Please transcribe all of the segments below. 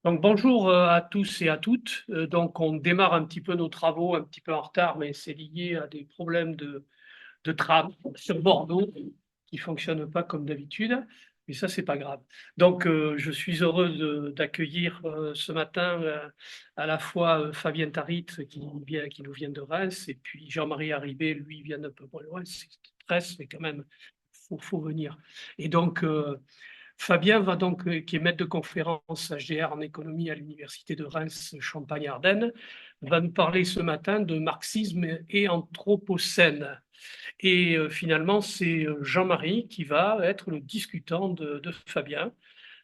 Donc bonjour à tous et à toutes. Donc on démarre un petit peu nos travaux, un petit peu en retard, mais c'est lié à des problèmes de tram sur Bordeaux qui ne fonctionnent pas comme d'habitude. Mais ça, c'est pas grave. Donc je suis heureux d'accueillir ce matin à la fois Fabien Tarit qui nous vient de Reims et puis Jean-Marie Haribé, lui, vient d'un peu moins loin, c'est Reims, mais quand même, faut venir. Et donc Fabien va donc, qui est maître de conférence HDR en économie à l'Université de Reims Champagne-Ardenne, va nous parler ce matin de marxisme et anthropocène. Et finalement, c'est Jean-Marie qui va être le discutant de Fabien.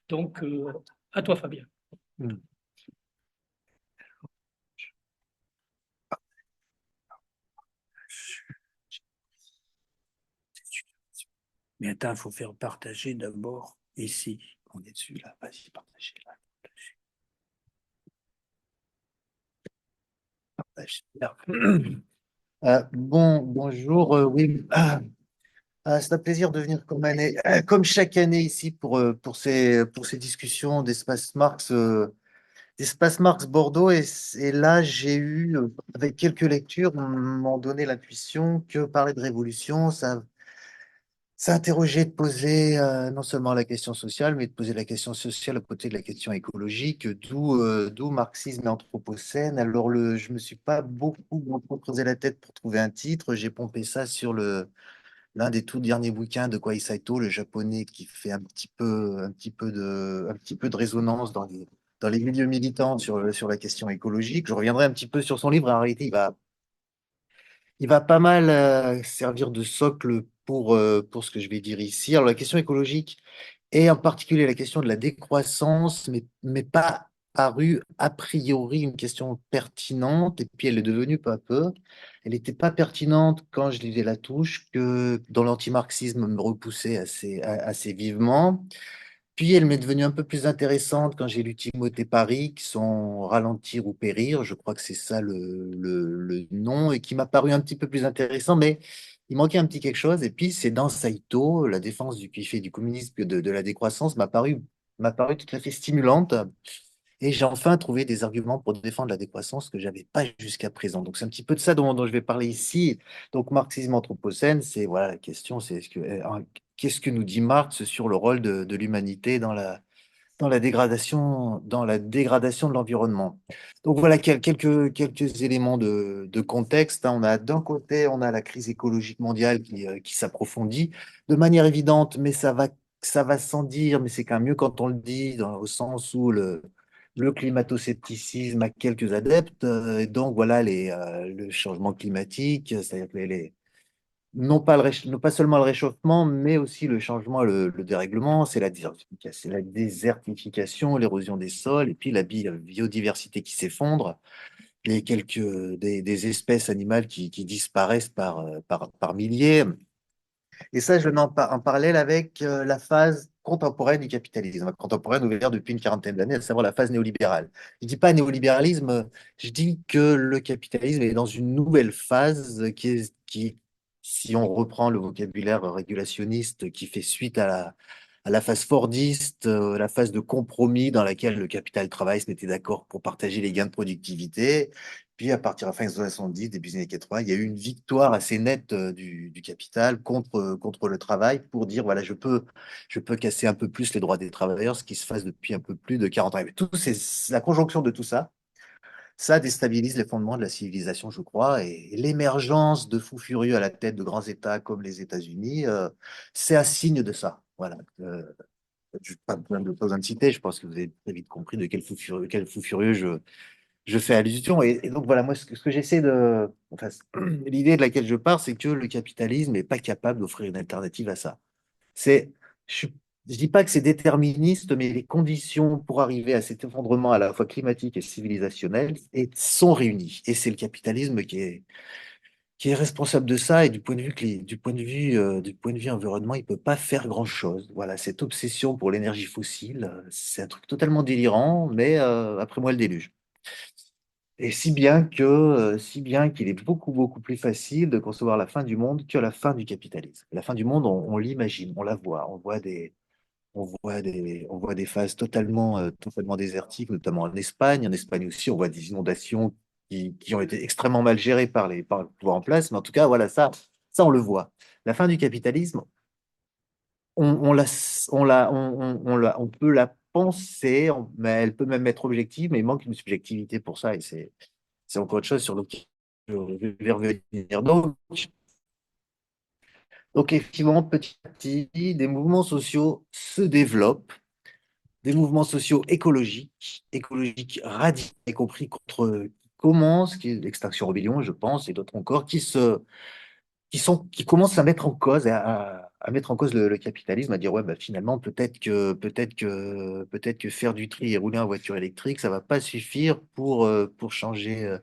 Donc, à toi, Fabien. Hmm. Mais attends, il faut faire partager d'abord ici. On est dessus là. Vas-y, partager là. Partage là. Bonjour. Oui, c'est un plaisir de venir comme chaque année ici pour ces discussions d'Espace Marx Bordeaux. Et là, j'ai eu, avec quelques lectures, m'ont donné l'intuition que parler de révolution, ça interrogeait de poser non seulement la question sociale, mais de poser la question sociale à côté de la question écologique, d'où marxisme et anthropocène. Alors, je me suis pas beaucoup creusé la tête pour trouver un titre. J'ai pompé ça sur l'un des tout derniers bouquins de Kwai Saito, le japonais, qui fait un petit peu de résonance dans les milieux militants sur la question écologique. Je reviendrai un petit peu sur son livre. En réalité, il va pas mal servir de socle pour ce que je vais dire ici. Alors, la question écologique et en particulier la question de la décroissance, mais pas paru a priori une question pertinente, et puis elle est devenue peu à peu. Elle n'était pas pertinente quand je lisais La Touche, que dans l'antimarxisme me repoussait assez vivement. Puis elle m'est devenue un peu plus intéressante quand j'ai lu Timothée Paris, qui sont Ralentir ou Périr, je crois que c'est ça le nom, et qui m'a paru un petit peu plus intéressant, mais il manquait un petit quelque chose. Et puis c'est dans Saito, la défense du qui fait du communisme de la décroissance m'a paru tout à fait stimulante. Et j'ai enfin trouvé des arguments pour défendre la décroissance que j'avais pas jusqu'à présent. Donc c'est un petit peu de ça dont je vais parler ici. Donc marxisme anthropocène, c'est voilà la question, c'est qu'est-ce que nous dit Marx sur le rôle de l'humanité dans la dégradation de l'environnement. Donc voilà quelques éléments de contexte, hein. On a d'un côté, on a la crise écologique mondiale qui s'approfondit de manière évidente, mais ça va sans dire, mais c'est quand même mieux quand on le dit, au sens où le climato-scepticisme a quelques adeptes, et donc voilà le changement climatique, c'est-à-dire que non pas seulement le réchauffement, mais aussi le changement, le dérèglement, c'est la désertification, l'érosion des sols, et puis la biodiversité qui s'effondre, et des espèces animales qui disparaissent par milliers. Et ça, je le mets en parallèle avec la phase contemporaine du capitalisme, contemporaine ouverte depuis une quarantaine d'années, à savoir la phase néolibérale. Je dis pas néolibéralisme, je dis que le capitalisme est dans une nouvelle phase si on reprend le vocabulaire régulationniste qui fait suite à la phase fordiste, la phase de compromis dans laquelle le capital-travail se mettait d'accord pour partager les gains de productivité. Puis à partir de la fin des années 70, début des années 80, il y a eu une victoire assez nette du capital contre le travail pour dire, voilà, je peux casser un peu plus les droits des travailleurs, ce qui se fasse depuis un peu plus de 40 ans. Et la conjonction de tout ça, ça déstabilise les fondements de la civilisation, je crois, et l'émergence de fous furieux à la tête de grands États comme les États-Unis, c'est un signe de ça. Voilà. Je pas besoin de citer, je pense que vous avez très vite compris de quel fou furieux je fais allusion. Et donc voilà, moi, ce que j'essaie enfin, l'idée de laquelle je pars, c'est que le capitalisme n'est pas capable d'offrir une alternative à ça. C'est, je, je dis pas que c'est déterministe, mais les conditions pour arriver à cet effondrement à la fois climatique et civilisationnel sont réunies. Et c'est le capitalisme qui est responsable de ça. Et du point de vue environnement, il peut pas faire grand-chose. Voilà, cette obsession pour l'énergie fossile, c'est un truc totalement délirant, mais après moi le déluge. Et si bien qu'il est beaucoup plus facile de concevoir la fin du monde que la fin du capitalisme. La fin du monde, on l'imagine, on la voit, on voit des phases totalement, totalement désertiques, notamment en Espagne. En Espagne aussi, on voit des inondations qui ont été extrêmement mal gérées par le pouvoir en place. Mais en tout cas, voilà, ça, on le voit. La fin du capitalisme, on, la, on peut la penser, mais elle peut même être objective, mais il manque une subjectivité pour ça. Et c'est encore autre chose sur lequel je vais revenir. Donc, effectivement, petit à petit, des mouvements sociaux se développent, des mouvements sociaux écologiques radicaux, y compris contre qui commencent, qui est l'Extinction Rebellion, je pense, et d'autres encore, qui commencent à mettre en cause, à mettre en cause le capitalisme, à dire ouais, bah, finalement, peut-être que faire du tri et rouler en voiture électrique, ça va pas suffire pour changer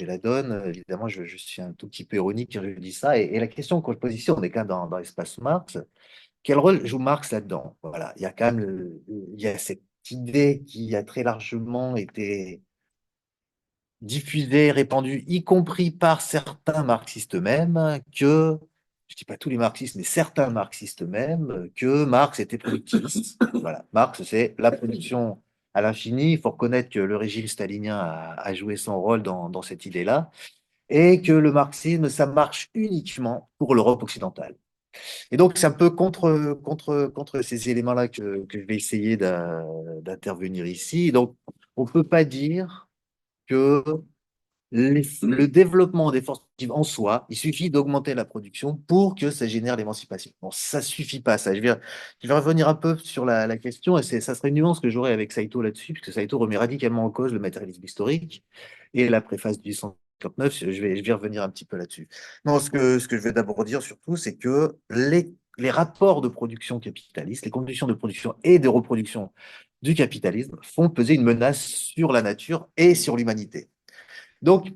la donne. Évidemment, je suis un tout petit peu ironique quand je dis ça. Et la question qu'on se pose ici, on est quand même dans l'espace Marx. Quel rôle joue Marx là-dedans? Voilà, il y a quand même il y a cette idée qui a très largement été diffusée, répandue, y compris par certains marxistes eux-mêmes, que, je ne dis pas tous les marxistes, mais certains marxistes eux-mêmes, que Marx était productiviste. Voilà, Marx, c'est la production à l'infini. Il faut reconnaître que le régime stalinien a joué son rôle dans cette idée-là, et que le marxisme, ça marche uniquement pour l'Europe occidentale. Et donc, c'est un peu contre ces éléments-là que je vais essayer d'intervenir ici. Donc, on ne peut pas dire que le développement des forces productives en soi, il suffit d'augmenter la production pour que ça génère l'émancipation. Bon, ça suffit pas, ça. Je vais revenir un peu sur la question, et ça serait une nuance que j'aurais avec Saito là-dessus, puisque Saito remet radicalement en cause le matérialisme historique et la préface du 159, je vais revenir un petit peu là-dessus. Non, ce que je vais d'abord dire surtout, c'est que les rapports de production capitalistes, les conditions de production et de reproduction du capitalisme font peser une menace sur la nature et sur l'humanité. Donc,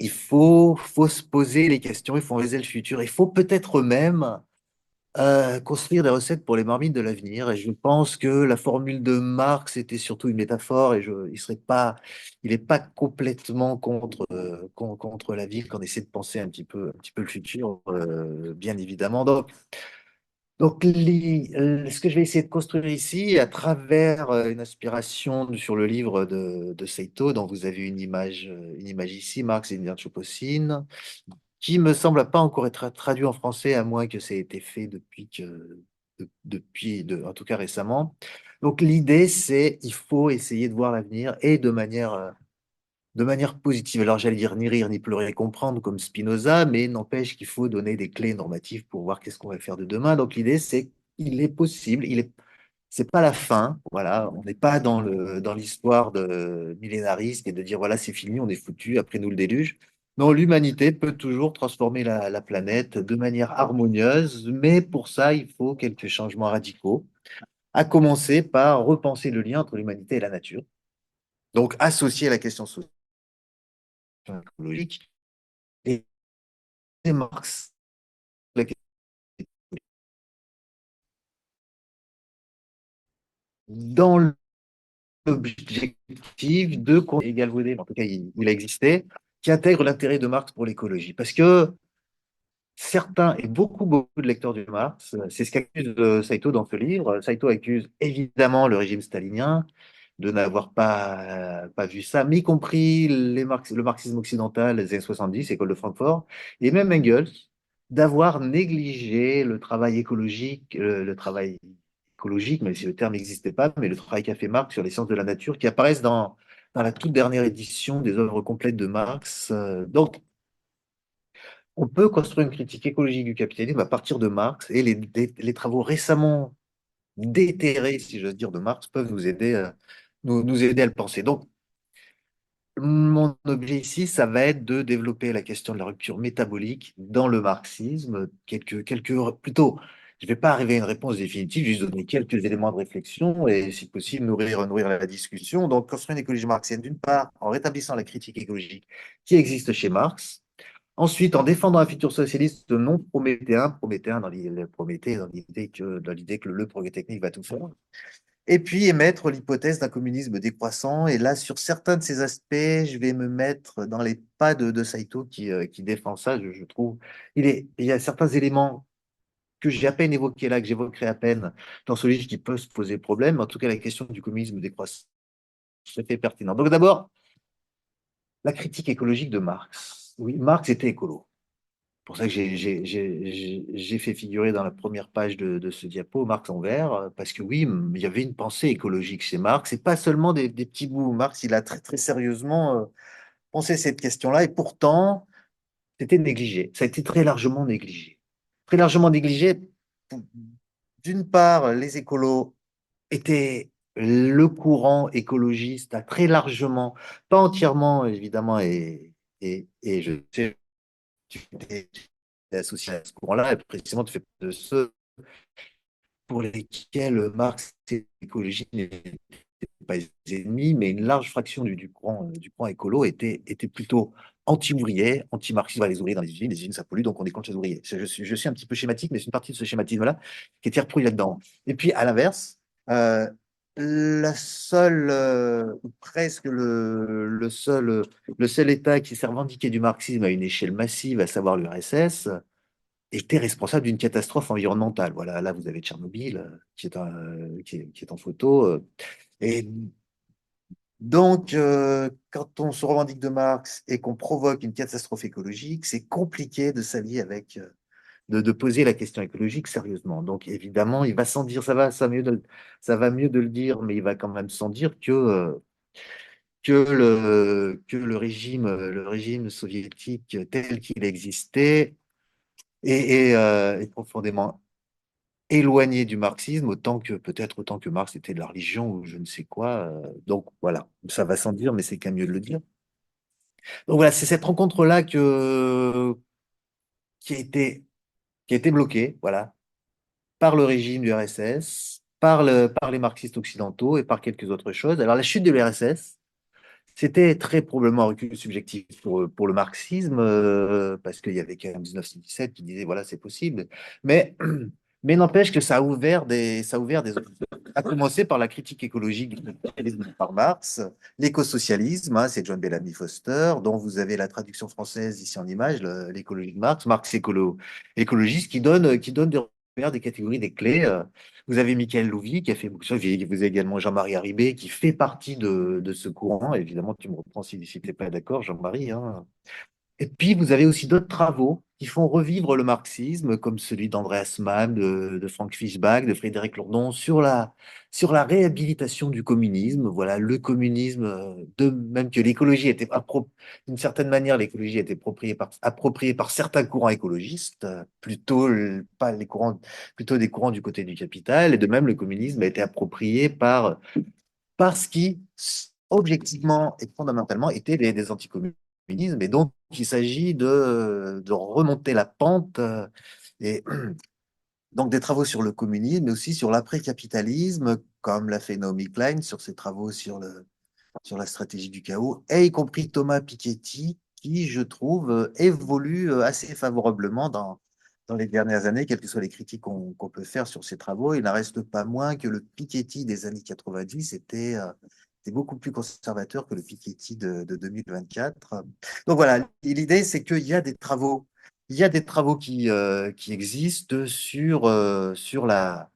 faut se poser les questions, il faut envisager le futur, il faut peut-être même construire des recettes pour les marmites de l'avenir. Et je pense que la formule de Marx était surtout une métaphore et il n'est pas complètement contre la vie qu'on essaie de penser un petit peu le futur, bien évidemment. Donc, ce que je vais essayer de construire ici, à travers une inspiration sur le livre de Seito, dont vous avez une image ici, Marx et l'Anthropocène, qui me semble pas encore être traduit en français, à moins que ça ait été fait en tout cas récemment. Donc, l'idée, c'est il faut essayer de voir l'avenir et de manière positive. Alors, j'allais dire ni rire, ni pleurer, comprendre comme Spinoza, mais n'empêche qu'il faut donner des clés normatives pour voir qu'est-ce qu'on va faire de demain. Donc, l'idée, c'est qu'il est possible, c'est pas la fin, voilà, on n'est pas dans l'histoire de millénariste et de dire voilà, c'est fini, on est foutu, après nous le déluge. Non, l'humanité peut toujours transformer la planète de manière harmonieuse, mais pour ça, il faut quelques changements radicaux, à commencer par repenser le lien entre l'humanité et la nature. Donc, associer la question socio-écologique et Marx dans l'objectif de égalvaudé, en tout cas il a existé, qui intègre l'intérêt de Marx pour l'écologie. Parce que certains et beaucoup de lecteurs de Marx, c'est ce qu'accuse Saito dans ce livre. Saito accuse évidemment le régime stalinien de n'avoir pas vu ça, mais y compris le marxisme occidental des années 70, école de Francfort, et même Engels, d'avoir négligé le travail écologique, même si le terme n'existait pas, mais le travail qu'a fait Marx sur les sciences de la nature, qui apparaissent dans la toute dernière édition des œuvres complètes de Marx. Donc, on peut construire une critique écologique du capitalisme à partir de Marx, et les travaux récemment déterrés, si j'ose dire, de Marx peuvent nous aider à le penser. Donc, mon objet ici, ça va être de développer la question de la rupture métabolique dans le marxisme, plutôt, je ne vais pas arriver à une réponse définitive, juste donner quelques éléments de réflexion et, si possible, nourrir la discussion. Donc, construire une écologie marxienne, d'une part, en rétablissant la critique écologique qui existe chez Marx. Ensuite, en défendant un futur socialiste non prométhéen dans l'idée que le progrès technique va tout faire. Et puis émettre l'hypothèse d'un communisme décroissant. Et là, sur certains de ces aspects, je vais me mettre dans les pas de Saito qui défend ça. Je trouve, il y a certains éléments que j'ai à peine évoqué là, que j'évoquerai à peine dans ce livre qui peut se poser problème. En tout cas, la question du communisme décroissant, c'est fait pertinent. Donc d'abord, la critique écologique de Marx. Oui, Marx était écolo. C'est pour ça que j'ai fait figurer dans la première page de ce diapo Marx en vert, parce que oui, il y avait une pensée écologique chez Marx, et pas seulement des petits bouts. Marx, il a très, très sérieusement pensé cette question-là, et pourtant, c'était négligé. Ça a été très largement négligé. Très largement négligé. D'une part, les écolos étaient le courant écologiste a très largement, pas entièrement évidemment, et je sais, tu es associé à ce courant-là, et précisément tu fais de ceux pour lesquels Marx et l'écologie n'étaient pas les ennemis, mais une large fraction du courant écolo était plutôt anti-ouvrier, anti-marxiste. Voilà, les ouvriers dans les usines ça pollue, donc on est contre les ouvriers. Je suis un petit peu schématique, mais c'est une partie de ce schématisme-là qui était repris là-dedans. Et puis, à l'inverse, euh, la seule, ou presque le seul État qui s'est revendiqué du marxisme à une échelle massive, à savoir l'URSS, était responsable d'une catastrophe environnementale. Voilà, là, vous avez Tchernobyl qui est en photo. Et donc, quand on se revendique de Marx et qu'on provoque une catastrophe écologique, c'est compliqué de s'allier avec, de poser la question écologique sérieusement. Donc, évidemment, il va sans dire, ça va mieux de le dire, mais il va quand même sans dire que le régime soviétique tel qu'il existait est profondément éloigné du marxisme, peut-être autant que Marx était de la religion ou je ne sais quoi. Donc voilà, ça va sans dire, mais c'est quand même mieux de le dire. Donc voilà, c'est cette rencontre-là qui a été, qui a été bloquée, voilà, par le régime du RSS, par les marxistes occidentaux et par quelques autres choses. Alors la chute de l'URSS, c'était très probablement un recul subjectif pour le marxisme, parce qu'il y avait quand même 1917 qui disait, voilà, c'est possible. Mais, mais n'empêche que ça a ouvert des horizons. À commencer par la critique écologique du capitalisme par Marx, l'écosocialisme, hein, c'est John Bellamy Foster, dont vous avez la traduction française ici en image, l'écologie de Marx, Marx écologiste, qui donne des repères, des catégories, des clés. Vous avez Michael Louvi qui a fait beaucoup de choses. Vous avez également Jean-Marie Haribé qui fait partie de ce courant. Évidemment, tu me reprends si tu n'es pas d'accord, Jean-Marie, hein. Et puis, vous avez aussi d'autres travaux qui font revivre le marxisme, comme celui d'Andreas Malm, de Frank Fischbach, de Frédéric Lourdon, sur la réhabilitation du communisme. Voilà, le communisme, même que l'écologie était, d'une certaine manière, l'écologie a été appropriée par certains courants écologistes, pas les courants, plutôt des courants du côté du capital, et de même, le communisme a été approprié par ce qui, objectivement et fondamentalement, étaient des anticommunismes. Et donc, il s'agit de remonter la pente et donc des travaux sur le communisme, mais aussi sur l'après-capitalisme, comme l'a fait Naomi Klein sur ses travaux sur la stratégie du chaos, et y compris Thomas Piketty, qui, je trouve, évolue assez favorablement dans les dernières années, quelles que soient les critiques qu'on peut faire sur ses travaux. Il n'en reste pas moins que le Piketty des années 90 était beaucoup plus conservateur que le Piketty de 2024. Donc voilà, l'idée, c'est qu'il y a des travaux, qui existent sur la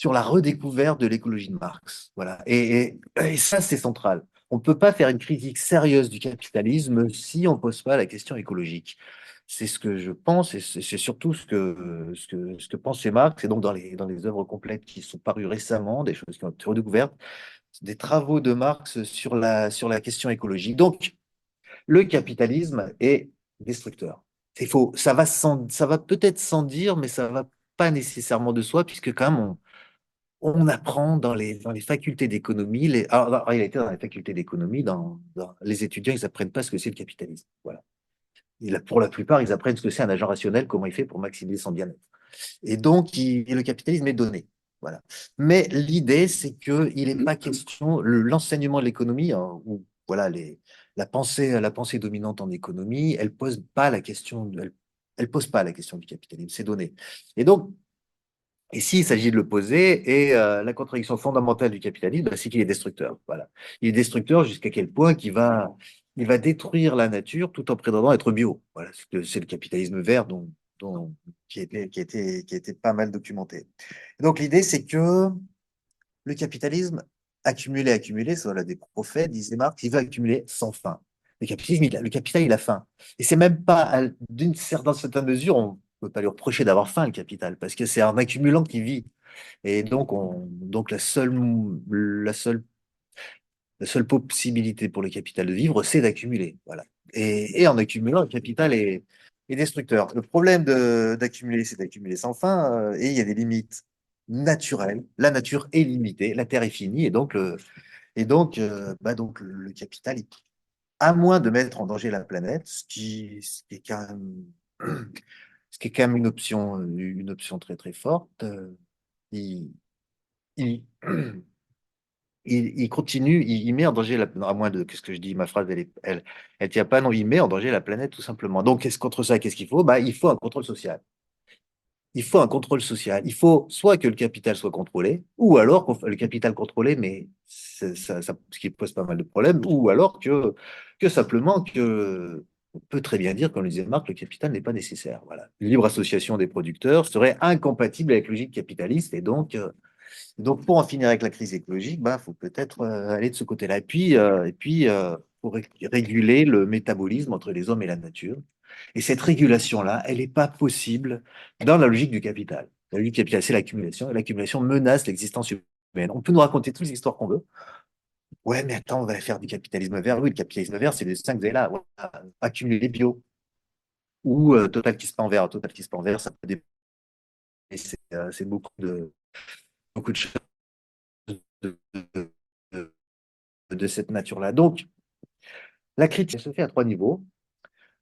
redécouverte de l'écologie de Marx. Voilà. Et ça, c'est central. On ne peut pas faire une critique sérieuse du capitalisme si on ne pose pas la question écologique. C'est ce que je pense et c'est surtout ce que pensait Marx. Et donc, dans les œuvres complètes qui sont parues récemment, des choses qui ont été redécouvertes, des travaux de Marx sur la question écologique. Donc, le capitalisme est destructeur. C'est faux. Ça va peut-être sans dire, mais ça va pas nécessairement de soi, puisque quand même, on apprend dans les facultés d'économie, en réalité, dans les facultés d'économie, les étudiants, ils apprennent pas ce que c'est le capitalisme. Voilà. Pour la plupart, ils apprennent ce que c'est un agent rationnel, comment il fait pour maximiser son bien-être. Et donc, le capitalisme est donné. Voilà. Mais l'idée, c'est qu'il n'est pas question, l'enseignement de l'économie, hein, ou voilà, la pensée dominante en économie, elle pose pas la question du capitalisme, c'est donné. Et donc, et s'il s'agit de le poser, la contradiction fondamentale du capitalisme, c'est qu'il est destructeur. Voilà. Il est destructeur jusqu'à quel point il va détruire la nature tout en prétendant être bio. Voilà, c'est le capitalisme vert qui était pas mal documenté. Donc l'idée, c'est que le capitalisme, accumuler, ça voilà, des prophètes, disait Marx, il va accumuler sans fin. Le capitalisme, le capital, il a faim. Et c'est même pas, dans certaine mesure, on ne peut pas lui reprocher d'avoir faim, le capital, parce que c'est un accumulant qui vit. Et donc la seule possibilité pour le capital de vivre, c'est d'accumuler. Voilà. Et en accumulant, le capital est destructeur. Le problème d'accumuler, c'est d'accumuler sans fin, et il y a des limites naturelles. La nature est limitée, la Terre est finie, donc le capital, à moins de mettre en danger la planète, ce qui est quand même, ce qui est quand même une option très très forte, il, il, il continue, il met en danger non, à moins de, qu'est-ce que je dis, ma phrase, elle tient pas, non, il met en danger la planète tout simplement. Donc, contre ça, qu'est-ce qu'il faut? Bah, il faut un contrôle social. Il faut un contrôle social. Il faut soit que le capital soit contrôlé, ou alors le capital contrôlé, mais ce qui pose pas mal de problèmes, ou alors que simplement que on peut très bien dire, comme le disait Marc, le capital n'est pas nécessaire. Voilà. Une libre association des producteurs serait incompatible avec la logique capitaliste, et donc, pour en finir avec la crise écologique, il faut peut-être aller de ce côté-là. Et puis, pour réguler le métabolisme entre les hommes et la nature. Et cette régulation-là, elle n'est pas possible dans la logique du capital. La logique du capital, c'est l'accumulation, et l'accumulation menace l'existence humaine. On peut nous raconter toutes les histoires qu'on veut. Ouais, mais attends, on va faire du capitalisme vert. Oui, le capitalisme vert, c'est les 5 là. Voilà. Accumuler bio. Ou Total qui se pend vert. Total qui se pend vert, ça peut dépendre. C'est beaucoup de choses de, de- de cette nature-là. Donc, la critique se fait à 3 niveaux.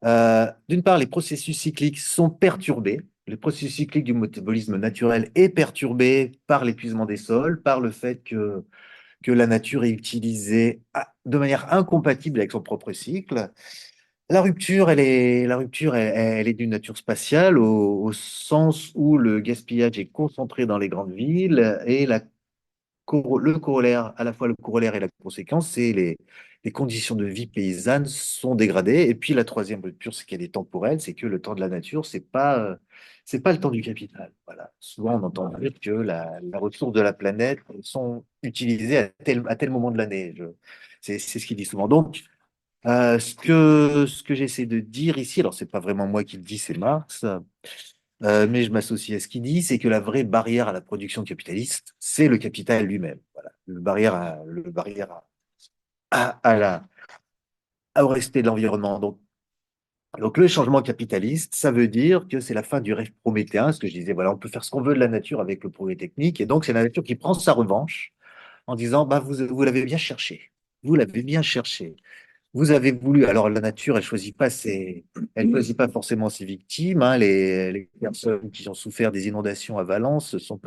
D'une part, les processus cycliques sont perturbés. Le processus cyclique du métabolisme naturel est perturbé par l'épuisement des sols, par le fait que la nature est utilisée de manière incompatible avec son propre cycle. La rupture, elle est d'une nature spatiale au sens où le gaspillage est concentré dans les grandes villes et le corollaire, à la fois le corollaire et la conséquence, c'est les conditions de vie paysannes sont dégradées. Et puis la troisième rupture, c'est qu'elle est temporelle, c'est que le temps de la nature, c'est pas le temps du capital. Voilà. Souvent, on entend dire que la ressource de la planète sont utilisées à tel moment de l'année. C'est ce qu'il dit souvent. Donc, ce que j'essaie de dire ici, alors c'est pas vraiment moi qui le dis, c'est Marx, mais je m'associe à ce qu'il dit, c'est que la vraie barrière à la production capitaliste, c'est le capital lui-même. Voilà. Au respect de l'environnement. Donc, le changement capitaliste, ça veut dire que c'est la fin du rêve prométhéen, ce que je disais, voilà, on peut faire ce qu'on veut de la nature avec le progrès technique, et donc c'est la nature qui prend sa revanche en disant, vous l'avez bien cherché, vous l'avez bien cherché. Vous avez voulu, alors la nature, elle choisit pas forcément ses victimes, hein. Les personnes qui ont souffert des inondations à Valence sont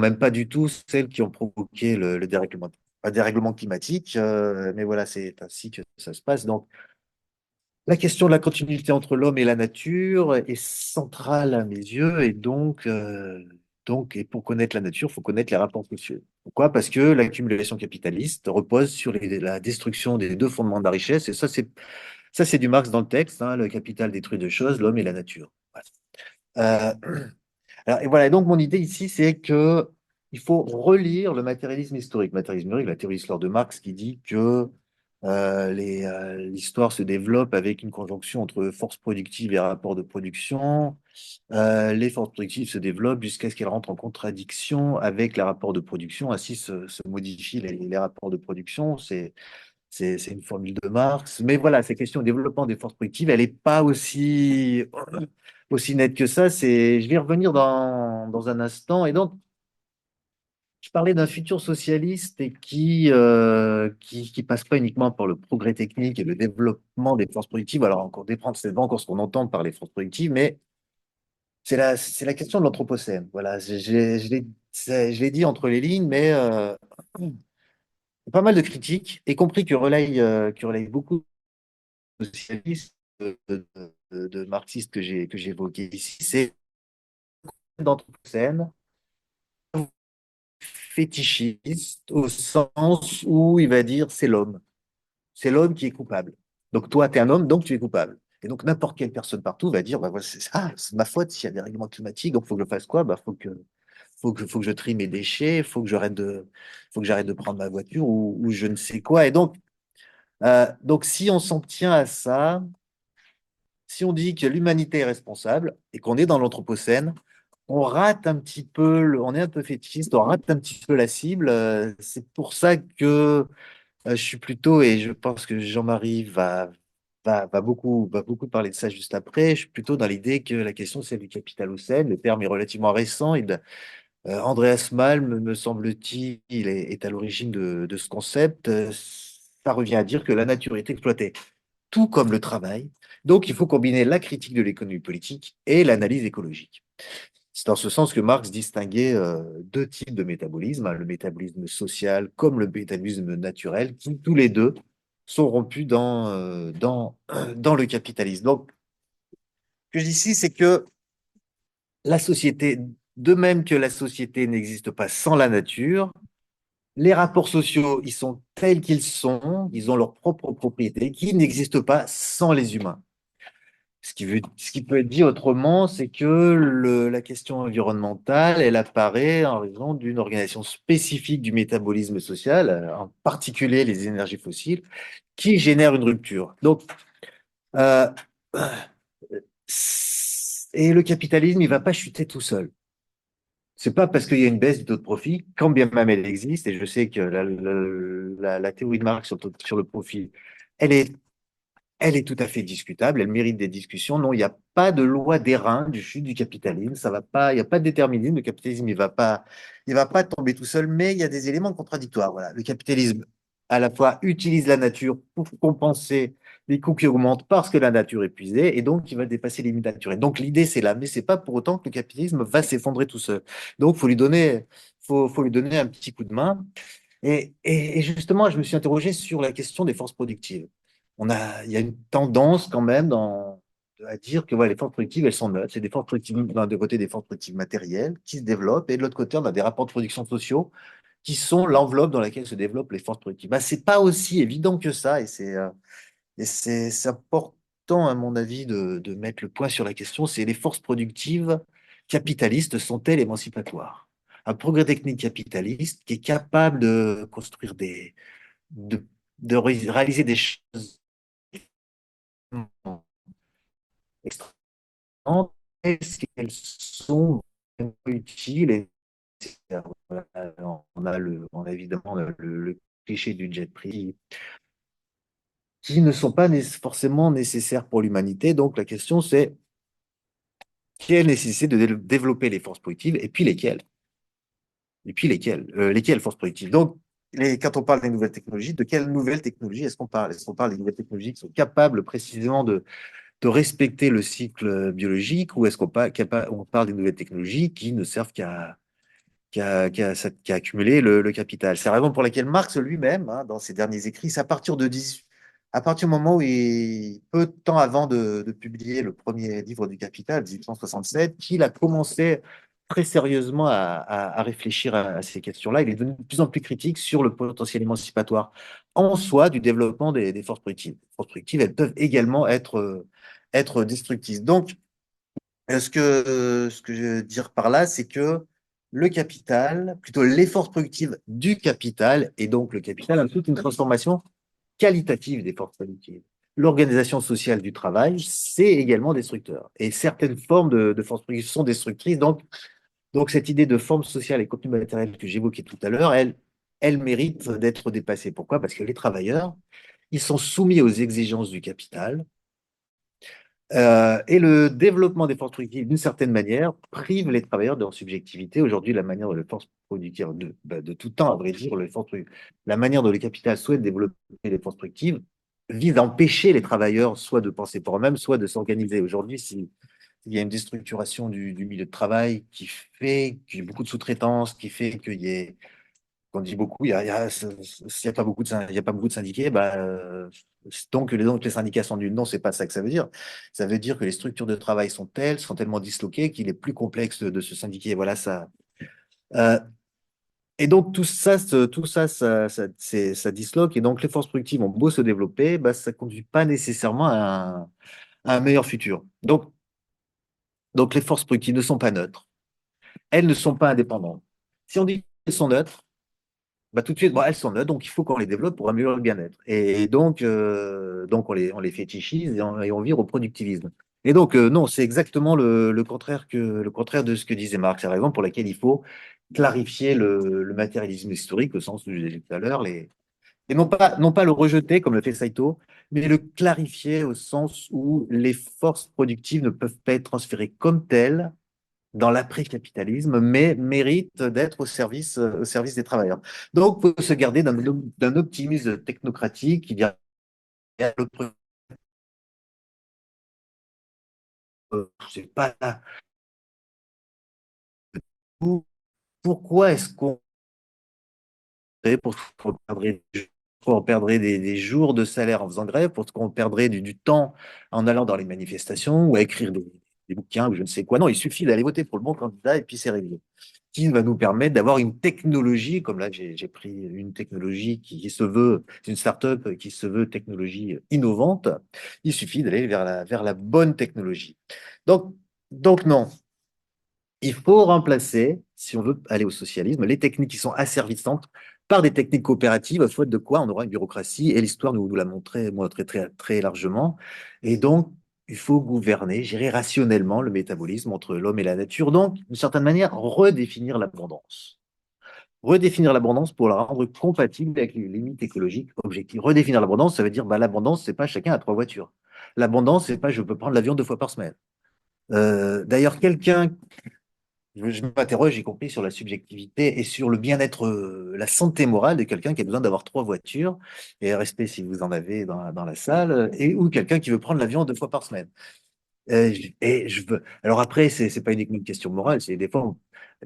même pas du tout celles qui ont provoqué le dérèglement, pas dérèglement climatique, mais voilà, c'est ainsi que ça se passe. Donc, la question de la continuité entre l'homme et la nature est centrale à mes yeux, et et pour connaître la nature, il faut connaître les rapports sociaux. Pourquoi? Parce que l'accumulation capitaliste repose sur la destruction des deux fondements de la richesse, et ça c'est du Marx dans le texte, hein, le capital détruit deux choses, l'homme et la nature. Voilà. Alors, et voilà, et donc mon idée ici, c'est que il faut relire le matérialisme historique. Matérialisme historique, la théorie de l'histoire de Marx qui dit que l'histoire se développe avec une conjonction entre forces productives et rapports de production. Les forces productives se développent jusqu'à ce qu'elles rentrent en contradiction avec les rapports de production. Ainsi se modifient les rapports de production. C'est une formule de Marx. Mais voilà, cette question du développement des forces productives, elle n'est pas aussi nette que ça. Je vais y revenir dans un instant. Et donc, je parlais d'un futur socialiste et qui passe pas uniquement par le progrès technique et le développement des forces productives. Alors, encore déprendre, c'est pas encore ce qu'on entend par les forces productives, mais c'est la question de l'anthropocène. Voilà, je l'ai dit entre les lignes, mais il y a pas mal de critiques, y compris qui relayent beaucoup de socialistes, de marxistes que j'ai évoqués ici. C'est d'anthropocène fétichiste au sens où il va dire c'est l'homme. C'est l'homme qui est coupable. Donc toi, tu es un homme, donc tu es coupable. Et donc, n'importe quelle personne partout va dire, bah, voilà, c'est de ma faute s'il y a des règlements climatiques, donc il faut que je fasse quoi? Bah, faut que je trie mes déchets, faut que j'arrête de prendre ma voiture ou je ne sais quoi. Et donc, si on s'en tient à ça, si on dit que l'humanité est responsable et qu'on est dans l'anthropocène, on rate un petit peu, on est un peu fétichiste, on rate un petit peu la cible. C'est pour ça que je suis plutôt, et je pense que Jean-Marie va beaucoup parler de ça juste après, je suis plutôt dans l'idée que la question, c'est du capitalocène. Le terme est relativement récent. Andreas Malm, me semble-t-il, est à l'origine de ce concept. Ça revient à dire que la nature est exploitée, tout comme le travail. Donc, il faut combiner la critique de l'économie politique et l'analyse écologique. C'est dans ce sens que Marx distinguait deux types de métabolisme, hein, le métabolisme social comme le métabolisme naturel, qui tous les deux sont rompus dans le capitalisme. Donc, ce que je dis ici, c'est que la société, de même que la société n'existe pas sans la nature, les rapports sociaux, ils sont tels qu'ils sont, ils ont leurs propres propriétés, qui n'existent pas sans les humains. Ce qui peut être dit autrement, c'est que la question environnementale, elle apparaît en raison d'une organisation spécifique du métabolisme social, en particulier les énergies fossiles, qui génèrent une rupture. Donc, euh, et le capitalisme, il ne va pas chuter tout seul. C'est pas parce qu'il y a une baisse du taux de profit, quand bien même elle existe, et je sais que la théorie de Marx sur le profit, elle est elle est tout à fait discutable, elle mérite des discussions. Non, il n'y a pas de loi d'airain du chute du capitalisme, ça va pas, il n'y a pas de déterminisme, le capitalisme, il va pas tomber tout seul, mais il y a des éléments contradictoires. Voilà. Le capitalisme, à la fois, utilise la nature pour compenser les coûts qui augmentent parce que la nature est épuisée, et donc il va dépasser les limites naturelles. Donc l'idée, c'est là, mais c'est pas pour autant que le capitalisme va s'effondrer tout seul. Donc, faut lui donner un petit coup de main. Et justement, je me suis interrogé sur la question des forces productives. Il y a une tendance quand même à dire que voilà, les forces productives, elles sont neutres. C'est des forces productives, d'un côté, des forces productives matérielles qui se développent, et de l'autre côté, on a des rapports de production sociaux qui sont l'enveloppe dans laquelle se développent les forces productives. Bah, c'est pas aussi évident que ça, c'est important, à mon avis, de mettre le point sur la question. C'est les forces productives capitalistes sont-elles émancipatoires? Un progrès technique capitaliste qui est capable de construire de, réaliser des choses extrêmement, est-ce qu'elles sont vraiment utiles? Voilà, on a évidemment le cliché du jet privé qui ne sont pas forcément nécessaires pour l'humanité. Donc la question c'est quelle nécessité de développer les forces productives et puis lesquelles? Et puis lesquelles forces productives? Donc quand on parle des nouvelles technologies, de quelles nouvelles technologies est-ce qu'on parle? Est-ce qu'on parle des nouvelles technologies qui sont capables précisément de respecter le cycle biologique ou est-ce on parle des nouvelles technologies qui ne servent qu'à accumuler le capital? C'est la raison pour laquelle Marx lui-même, hein, dans ses derniers écrits, c'est à partir du moment où peu de temps avant de publier le premier livre du Capital, 1867, qu'il a commencé très sérieusement à réfléchir à ces questions-là. Il est devenu de plus en plus critique sur le potentiel émancipatoire en soi du développement des forces productives. Les forces productives, elles peuvent également être destructrices. Donc, ce que je veux dire par là, c'est que le capital, plutôt les forces productives du capital, et donc le capital implique une transformation qualitative des forces productives. L'organisation sociale du travail, c'est également destructeur. Et certaines formes de forces productives sont destructrices. Donc cette idée de forme sociale et contenu matériel que j'évoquais tout à l'heure, elle mérite d'être dépassée. Pourquoi? Parce que les travailleurs, ils sont soumis aux exigences du capital, et le développement des forces productives, d'une certaine manière, prive les travailleurs de leur subjectivité. Aujourd'hui, la manière dont les forces productives, de tout temps, à vrai dire, la manière dont le capital souhaite développer les forces productives vise à empêcher les travailleurs soit de penser pour eux-mêmes, soit de s'organiser. Aujourd'hui, s'il y a une déstructuration du milieu de travail qui fait qu'il y ait beaucoup de sous-traitance, qui fait qu'il y ait on dit beaucoup, s'il n'y a pas beaucoup il y a pas beaucoup de syndiqués, bah, donc les syndicats sont nuls. Non, c'est pas ça que ça veut dire. Ça veut dire que les structures de travail sont telles, sont tellement disloquées qu'il est plus complexe de se syndiquer. Voilà ça. Euh, et donc tout ça, ça disloque. Et donc les forces productives ont beau se développer, bah, ça conduit pas nécessairement à à un meilleur futur. Donc les forces productives ne sont pas neutres. Elles ne sont pas indépendantes. Si on dit qu'elles sont neutres, bah, tout de suite, bon, elles sont neutres, donc il faut qu'on les développe pour améliorer le bien-être. Et donc on les fétichise et on vire au productivisme. Et donc, non, c'est exactement le contraire de ce que disait Marx. C'est la raison pour laquelle il faut clarifier le matérialisme historique, au sens où je disais tout à l'heure, et non pas le rejeter comme le fait Saito, mais le clarifier au sens où les forces productives ne peuvent pas être transférées comme telles dans l'après-capitalisme, mais méritent d'être au service des travailleurs. Donc, il faut se garder d'un optimisme technocratique qui dirait c'est pas tout. Pourquoi est-ce qu'on perdrait des jours de salaire en faisant grève, pour qu'on perdrait du temps en allant dans les manifestations ou à écrire des bouquins ou je ne sais quoi. Non, il suffit d'aller voter pour le bon candidat et puis c'est réglé. Qui va nous permettre d'avoir une technologie, comme là j'ai pris une technologie qui se veut, c'est une start-up qui se veut technologie innovante. Il suffit d'aller vers la bonne technologie. Donc, donc non, il faut remplacer, si on veut aller au socialisme, les techniques qui sont asservissantes par des techniques coopératives, faute de quoi on aura une bureaucratie, et l'histoire nous l'a montré très, très largement. Et donc, il faut gouverner, gérer rationnellement le métabolisme entre l'homme et la nature. Donc, d'une certaine manière, redéfinir l'abondance. Redéfinir l'abondance pour la rendre compatible avec les limites écologiques objectives. Redéfinir l'abondance, ça veut dire, bah, l'abondance, c'est pas chacun a 3 voitures. L'abondance, c'est pas je peux prendre l'avion 2 fois par semaine. D'ailleurs, je m'interroge, y compris sur la subjectivité et sur le bien-être, la santé morale de quelqu'un qui a besoin d'avoir 3 voitures, et respect si vous en avez dans la salle, ou quelqu'un qui veut prendre l'avion 2 fois par semaine. Et je veux. Alors après, c'est pas uniquement une question morale, c'est des fois,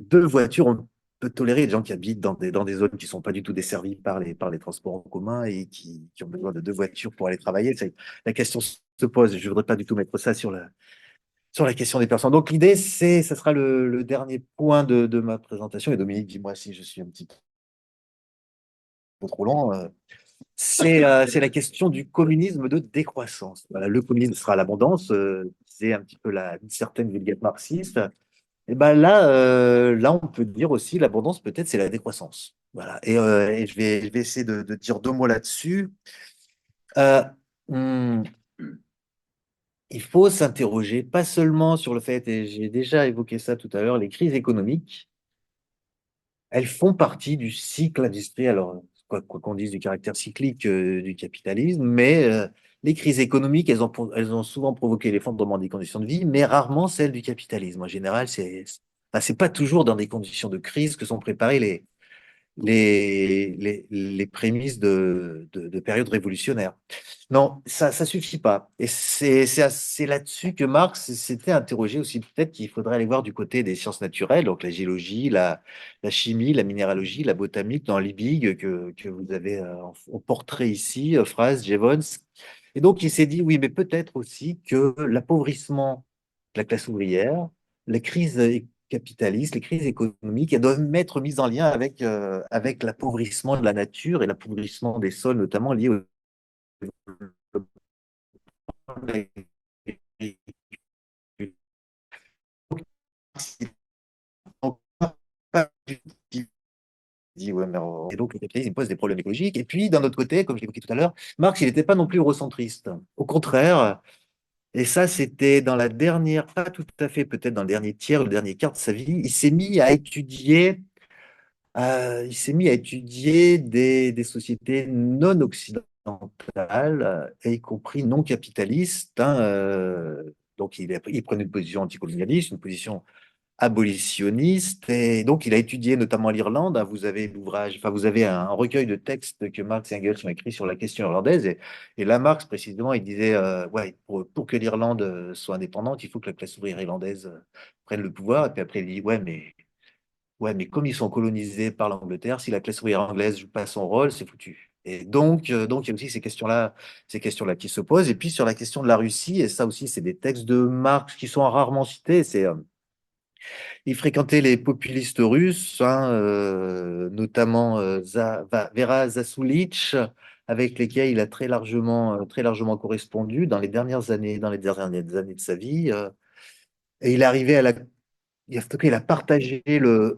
2 voitures, on peut tolérer des gens qui habitent dans des zones qui sont pas du tout desservies par les transports en commun et qui ont besoin de 2 voitures pour aller travailler. La question se pose. Je voudrais pas du tout mettre ça sur la question des personnes. Donc l'idée, ça sera le dernier point de ma présentation. Et Dominique, dis-moi si je suis un petit peu trop long. C'est la question du communisme de décroissance. Voilà, le communisme sera l'abondance, c'est un petit peu une certaine vulgate marxiste. Et ben là, on peut dire aussi l'abondance, peut-être, c'est la décroissance. Voilà. Et je vais essayer de dire 2 mots là-dessus. Euh, hum, il faut s'interroger, pas seulement sur le fait, et j'ai déjà évoqué ça tout à l'heure, les crises économiques. Elles font partie du cycle industriel. Alors, quoi qu'on dise du caractère cyclique du capitalisme, mais les crises économiques, elles ont souvent provoqué l'effondrement des conditions de vie, mais rarement celles du capitalisme. En général, c'est pas toujours dans des conditions de crise que sont préparées les prémices de périodes révolutionnaires. Non, ça suffit pas. Et c'est là-dessus que Marx s'était interrogé aussi. Peut-être qu'il faudrait aller voir du côté des sciences naturelles, donc la géologie, la chimie, la minéralogie, la botanique, dans l'IBIG que vous avez au portrait ici, Fraze, Jevons. Et donc, il s'est dit, oui, mais peut-être aussi que l'appauvrissement de la classe ouvrière, la crise capitaliste, les crises économiques, elles doivent être mises en lien avec l'appauvrissement de la nature et l'appauvrissement des sols, notamment lié au dit, ouais, mais et donc le capitalisme il pose des problèmes écologiques. Et puis, d'un autre côté, comme je l'évoquais tout à l'heure, Marx, il n'était pas non plus eurocentriste. Au contraire, et ça, c'était dans la dernière, pas tout à fait, peut-être dans le dernier tiers, le dernier quart de sa vie, il s'est mis à étudier des sociétés non occidentales, y compris non capitalistes, hein, donc, il prenait une position anticolonialiste, une position abolitionniste. Et donc, il a étudié notamment l'Irlande, hein. Vous avez l'ouvrage, enfin, vous avez un recueil de textes que Marx et Engels ont écrit sur la question irlandaise. Et là, Marx, précisément, il disait, ouais, pour que l'Irlande soit indépendante, il faut que la classe ouvrière irlandaise prenne le pouvoir. Et puis après, il dit, ouais, mais comme ils sont colonisés par l'Angleterre, si la classe ouvrière anglaise joue pas son rôle, c'est foutu. Et donc, il y a aussi ces questions-là qui se posent. Et puis, sur la question de la Russie, et ça aussi, c'est des textes de Marx qui sont rarement cités. Il fréquentait les populistes russes, hein, notamment Vera Zasulich, avec lesquels il a très largement correspondu dans les dernières années, de sa vie. Et il est arrivé à la en tout cas, il a partagé le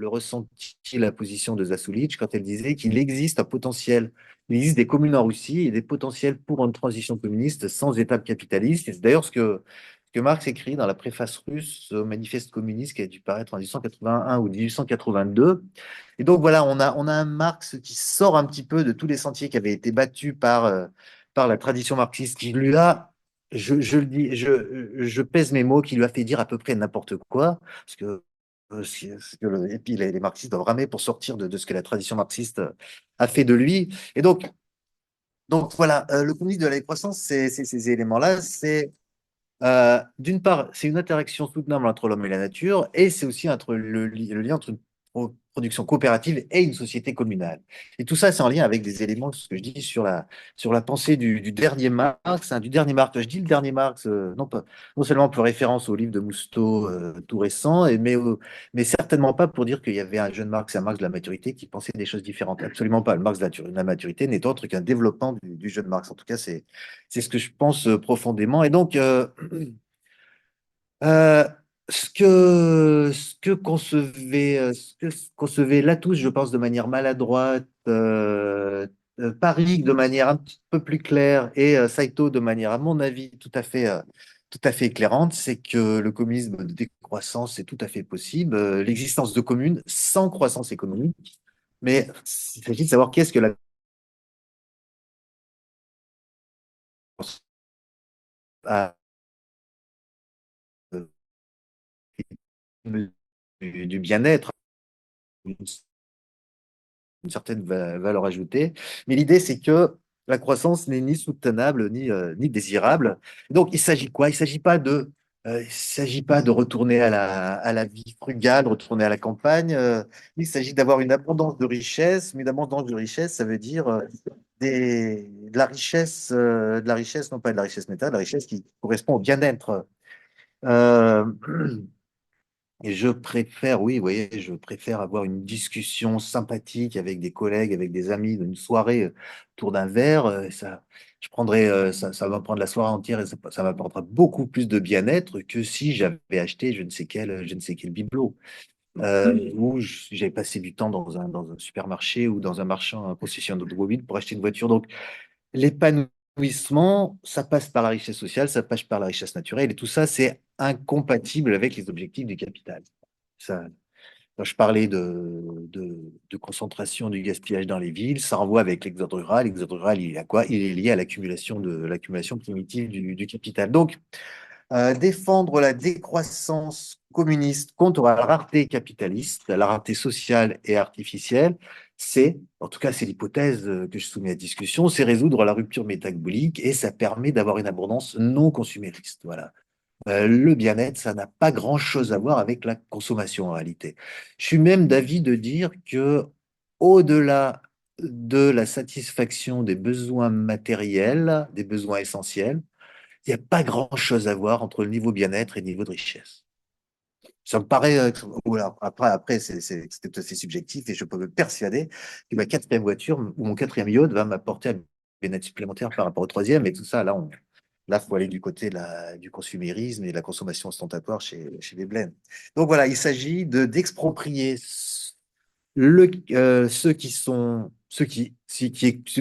ressenti, la position de Zasoulich quand elle disait qu'il existe un potentiel, il existe des communes en Russie et des potentiels pour une transition communiste sans État capitaliste. Et c'est d'ailleurs ce que Marx écrit dans la préface russe au manifeste communiste qui a dû paraître en 1881 ou 1882. Et donc voilà, on a un Marx qui sort un petit peu de tous les sentiers qui avaient été battus par la tradition marxiste, qui lui a je le dis, je pèse mes mots, qui lui a fait dire à peu près n'importe quoi, parce que, et puis les marxistes doivent ramer pour sortir de ce que la tradition marxiste a fait de lui. Et donc voilà, le communisme de la décroissance, c'est ces éléments-là, d'une part, c'est une interaction soutenable entre l'homme et la nature, et c'est aussi le lien entre une production coopérative et une société communale. Et tout ça, c'est en lien avec des éléments, ce que je dis sur la pensée du dernier Marx, hein, du dernier Marx. Je dis le dernier Marx, non seulement pour référence au livre de Mousteau tout récent, mais certainement pas pour dire qu'il y avait un jeune Marx et un Marx de la maturité qui pensait des choses différentes. Absolument pas. Le Marx de la maturité n'est autre qu'un développement du jeune Marx. En tout cas, c'est ce que je pense profondément. Et donc, euh, ce que concevait Latouche, je pense, de manière maladroite, Paris de manière un petit peu plus claire et Saito de manière, à mon avis, tout à fait éclairante, c'est que le communisme de décroissance est tout à fait possible, l'existence de communes sans croissance économique, mais il s'agit de savoir qu'est-ce que la croissance a, euh, du bien-être, une certaine valeur ajoutée. Mais l'idée, c'est que la croissance n'est ni soutenable ni désirable. Donc, il s'agit quoi? Il s'agit pas de retourner à la vie frugale, retourner à la campagne. Il s'agit d'avoir une abondance de richesse. Mais une abondance de richesse, ça veut dire de la richesse, non pas de la richesse métal, de la richesse qui correspond au bien-être. Euh, Et je préfère, oui, vous voyez, je préfère avoir une discussion sympathique avec des collègues, avec des amis, d'une soirée autour d'un verre. Ça va me prendre la soirée entière et ça m'apportera beaucoup plus de bien-être que si j'avais acheté je ne sais quel bibelot. Ou si j'avais passé du temps dans un supermarché ou dans un marchand, un concessionnaire d'automobile pour acheter une voiture. Donc, l'épanouissement, ça passe par la richesse sociale, ça passe par la richesse naturelle, et tout ça, c'est incompatible avec les objectifs du capital. Ça, quand je parlais de concentration du gaspillage dans les villes, ça renvoie avec l'exode rural. L'exode rural, il est à quoi? Il est lié à l'accumulation primitive du capital. Donc, défendre la décroissance communiste contre la rareté capitaliste, la rareté sociale et artificielle, en tout cas, c'est l'hypothèse que je soumets à discussion, c'est résoudre la rupture métabolique et ça permet d'avoir une abondance non consumériste. Voilà. Le bien-être, ça n'a pas grand-chose à voir avec la consommation en réalité. Je suis même d'avis de dire que au-delà de la satisfaction des besoins matériels, des besoins essentiels, il n'y a pas grand-chose à voir entre le niveau bien-être et le niveau de richesse. Ça me paraît, voilà, après c'est tout à fait subjectif et je peux me persuader que ma quatrième voiture ou mon quatrième yacht va m'apporter un bien-être supplémentaire par rapport au troisième et tout ça, là, faut aller du côté du consumérisme et de la consommation ostentatoire chez les blêmes. Donc voilà, il s'agit d'exproprier ceux qui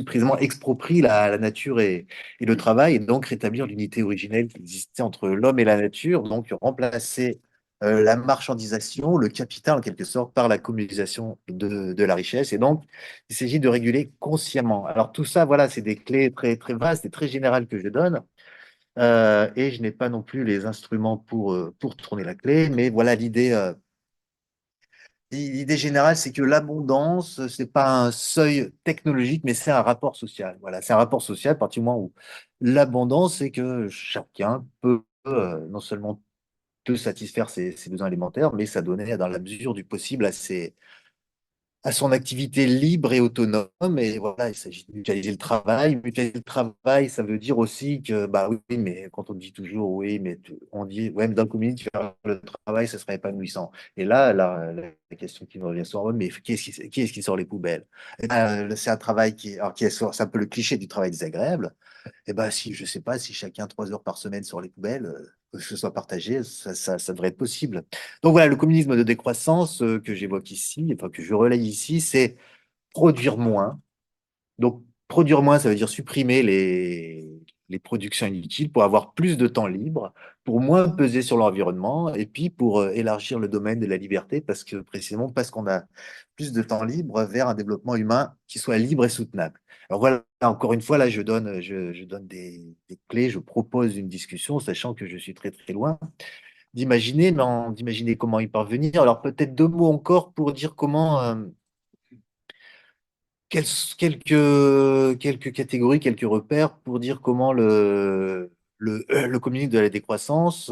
précisément exproprient la nature et le travail, et donc rétablir l'unité originelle qui existait entre l'homme et la nature, donc remplacer la marchandisation, le capital en quelque sorte, par la communisation de la richesse. Et donc, il s'agit de réguler consciemment. Alors tout ça, voilà, c'est des clés très, très vastes et très générales que je donne. Et je n'ai pas non plus les instruments pour tourner la clé, mais voilà l'idée générale, c'est que l'abondance, c'est pas un seuil technologique, mais c'est un rapport social. Voilà, c'est un rapport social à partir du moment où l'abondance, c'est que chacun peut non seulement peut satisfaire ses besoins alimentaires, mais s'adonner dans la mesure du possible à son activité libre et autonome. Et voilà, il s'agit de mutualiser le travail. Mutualiser le travail, ça veut dire aussi que, bah oui, mais quand on dit toujours, oui, mais on dit, ouais, mais dans le community, faire le travail, ce serait épanouissant. Et là, la question qui me revient souvent, mais qui est-ce qui sort les poubelles? C'est un travail alors, c'est un peu le cliché du travail désagréable. Et ben, si, je sais pas, si chacun 3 heures par semaine sur les poubelles, que ce soit partagé, ça devrait être possible. Donc voilà, le communisme de décroissance que j'évoque ici, enfin que je relaye ici, c'est produire moins. Donc produire moins, ça veut dire supprimer les productions inutiles pour avoir plus de temps libre, pour moins peser sur l'environnement et puis pour élargir le domaine de la liberté parce que précisément parce qu'on a plus de temps libre vers un développement humain qui soit libre et soutenable. Alors voilà, encore une fois, là, je donne des clés, je propose une discussion, sachant que je suis très très loin d'imaginer, non, d'imaginer comment y parvenir. Alors peut-être 2 mots encore pour dire comment, quels- quelques catégories, quelques repères pour dire comment le communisme de la décroissance,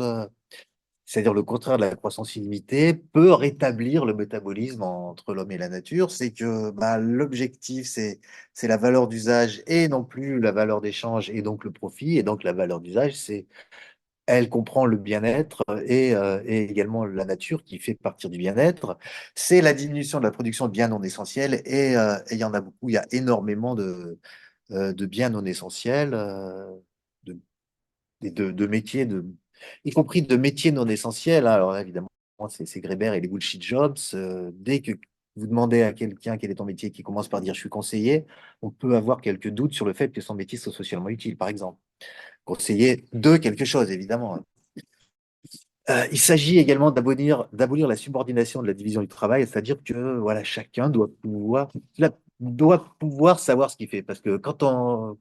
c'est-à-dire le contraire de la croissance illimitée, peut rétablir le métabolisme entre l'homme et la nature. C'est que bah, l'objectif, c'est la valeur d'usage et non plus la valeur d'échange et donc le profit. Et donc la valeur d'usage, elle comprend le bien-être et également la nature qui fait partir du bien-être. C'est la diminution de la production de biens non essentiels et il y en a beaucoup. Il y a énormément de biens non essentiels, de, de métiers, y compris de métiers non essentiels, hein. Alors là, évidemment, c'est Grébert et les bullshit jobs. Dès que vous demandez à quelqu'un quel est ton métier qui commence par dire je suis conseiller, on peut avoir quelques doutes sur le fait que son métier soit socialement utile, par exemple. Conseiller de quelque chose, évidemment, hein. Il s'agit également d'abolir la subordination de la division du travail, c'est-à-dire que voilà, chacun doit pouvoir savoir ce qu'il fait. Parce que quand on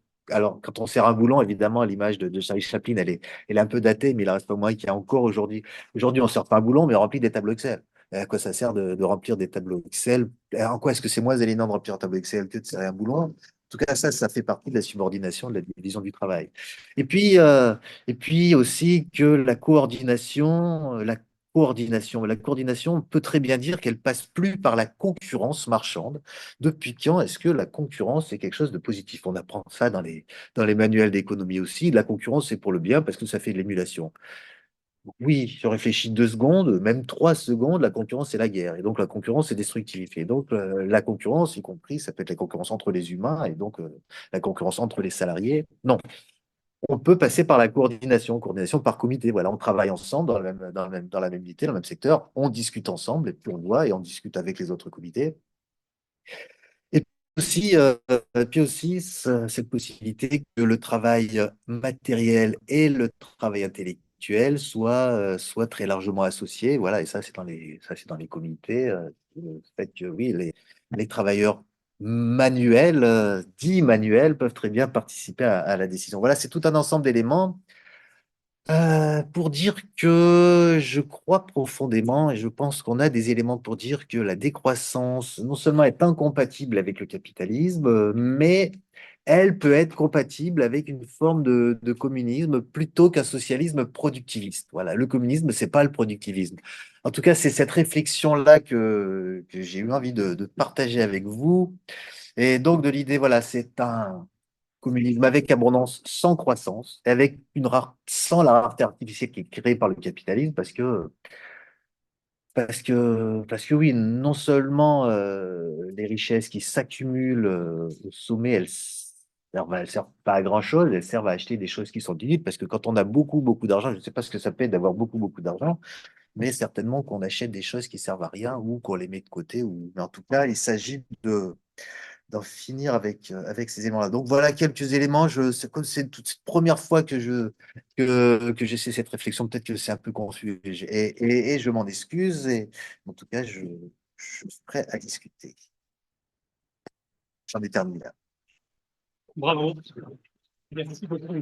sert un boulon, évidemment, l'image de Charlie Chaplin, elle est un peu datée, mais il en reste pas moins qu'il y a encore aujourd'hui. Aujourd'hui, on sert pas un boulon, mais on remplit des tableaux Excel. Et à quoi ça sert de remplir des tableaux Excel? En quoi est-ce que c'est moins élément de remplir un tableau Excel que de serrer un boulon? En tout cas, ça fait partie de la subordination de la division du travail. Et puis, euh, et puis aussi que la coordination peut très bien dire qu'elle passe plus par la concurrence marchande. Depuis quand est-ce que la concurrence est quelque chose de positif? On apprend ça dans les manuels d'économie aussi. La concurrence, c'est pour le bien parce que ça fait de l'émulation. Oui, je réfléchis 2 secondes, même 3 secondes, la concurrence, c'est la guerre. Et donc, la concurrence, c'est destructif. Et donc, la concurrence, y compris, ça peut être la concurrence entre les humains et donc la concurrence entre les salariés. Non, on peut passer par la coordination par comité. Voilà, on travaille ensemble dans la même unité, dans le même secteur, on discute ensemble, et puis on voit et on discute avec les autres comités. Et puis aussi cette possibilité que le travail matériel et le travail intellectuel soient très largement associés. Voilà, et ça, c'est dans les comités. Le fait que oui, les travailleurs manuels, dits manuels, peuvent très bien participer à la décision. Voilà, c'est tout un ensemble d'éléments pour dire que je crois profondément et je pense qu'on a des éléments pour dire que la décroissance non seulement est incompatible avec le capitalisme, mais elle peut être compatible avec une forme de communisme plutôt qu'un socialisme productiviste. Voilà, le communisme, c'est pas le productivisme. En tout cas, c'est cette réflexion-là que j'ai eu envie de partager avec vous. Et donc, de l'idée, voilà, c'est un communisme avec abondance, sans croissance, et sans la rareté artificielle qui est créée par le capitalisme, parce que oui, non seulement les richesses qui s'accumulent au sommet, elles servent pas à grand-chose, elles servent à acheter des choses qui sont inutiles, parce que quand on a beaucoup, beaucoup d'argent, je ne sais pas ce que ça fait d'avoir beaucoup, beaucoup d'argent, mais certainement qu'on achète des choses qui servent à rien ou qu'on les met de côté. Mais en tout cas, il s'agit d'en finir avec ces éléments-là. Donc voilà quelques éléments. C'est comme c'est toute cette première fois que j'essaie cette réflexion, peut-être que c'est un peu confus et je m'en excuse. Et en tout cas, je suis prêt à discuter. J'en ai terminé là. Bravo. Merci beaucoup.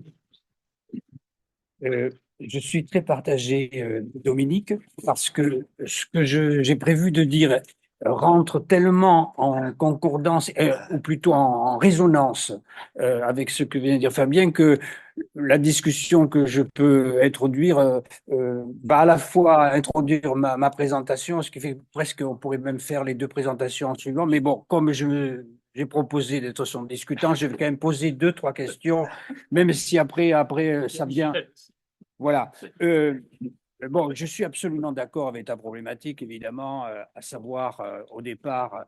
Euh, je suis très partagé, Dominique, parce que ce que j'ai prévu de dire rentre tellement en concordance, ou plutôt en résonance avec ce que vient de dire Fabien, que la discussion que je peux introduire va à la fois introduire ma présentation, ce qui fait que presque on pourrait même faire les deux présentations en suivant. Mais bon, comme j'ai proposé d'être son discutant, je vais quand même poser deux, trois questions, même si après ça vient. Voilà. Bon, je suis absolument d'accord avec ta problématique, évidemment, à savoir au départ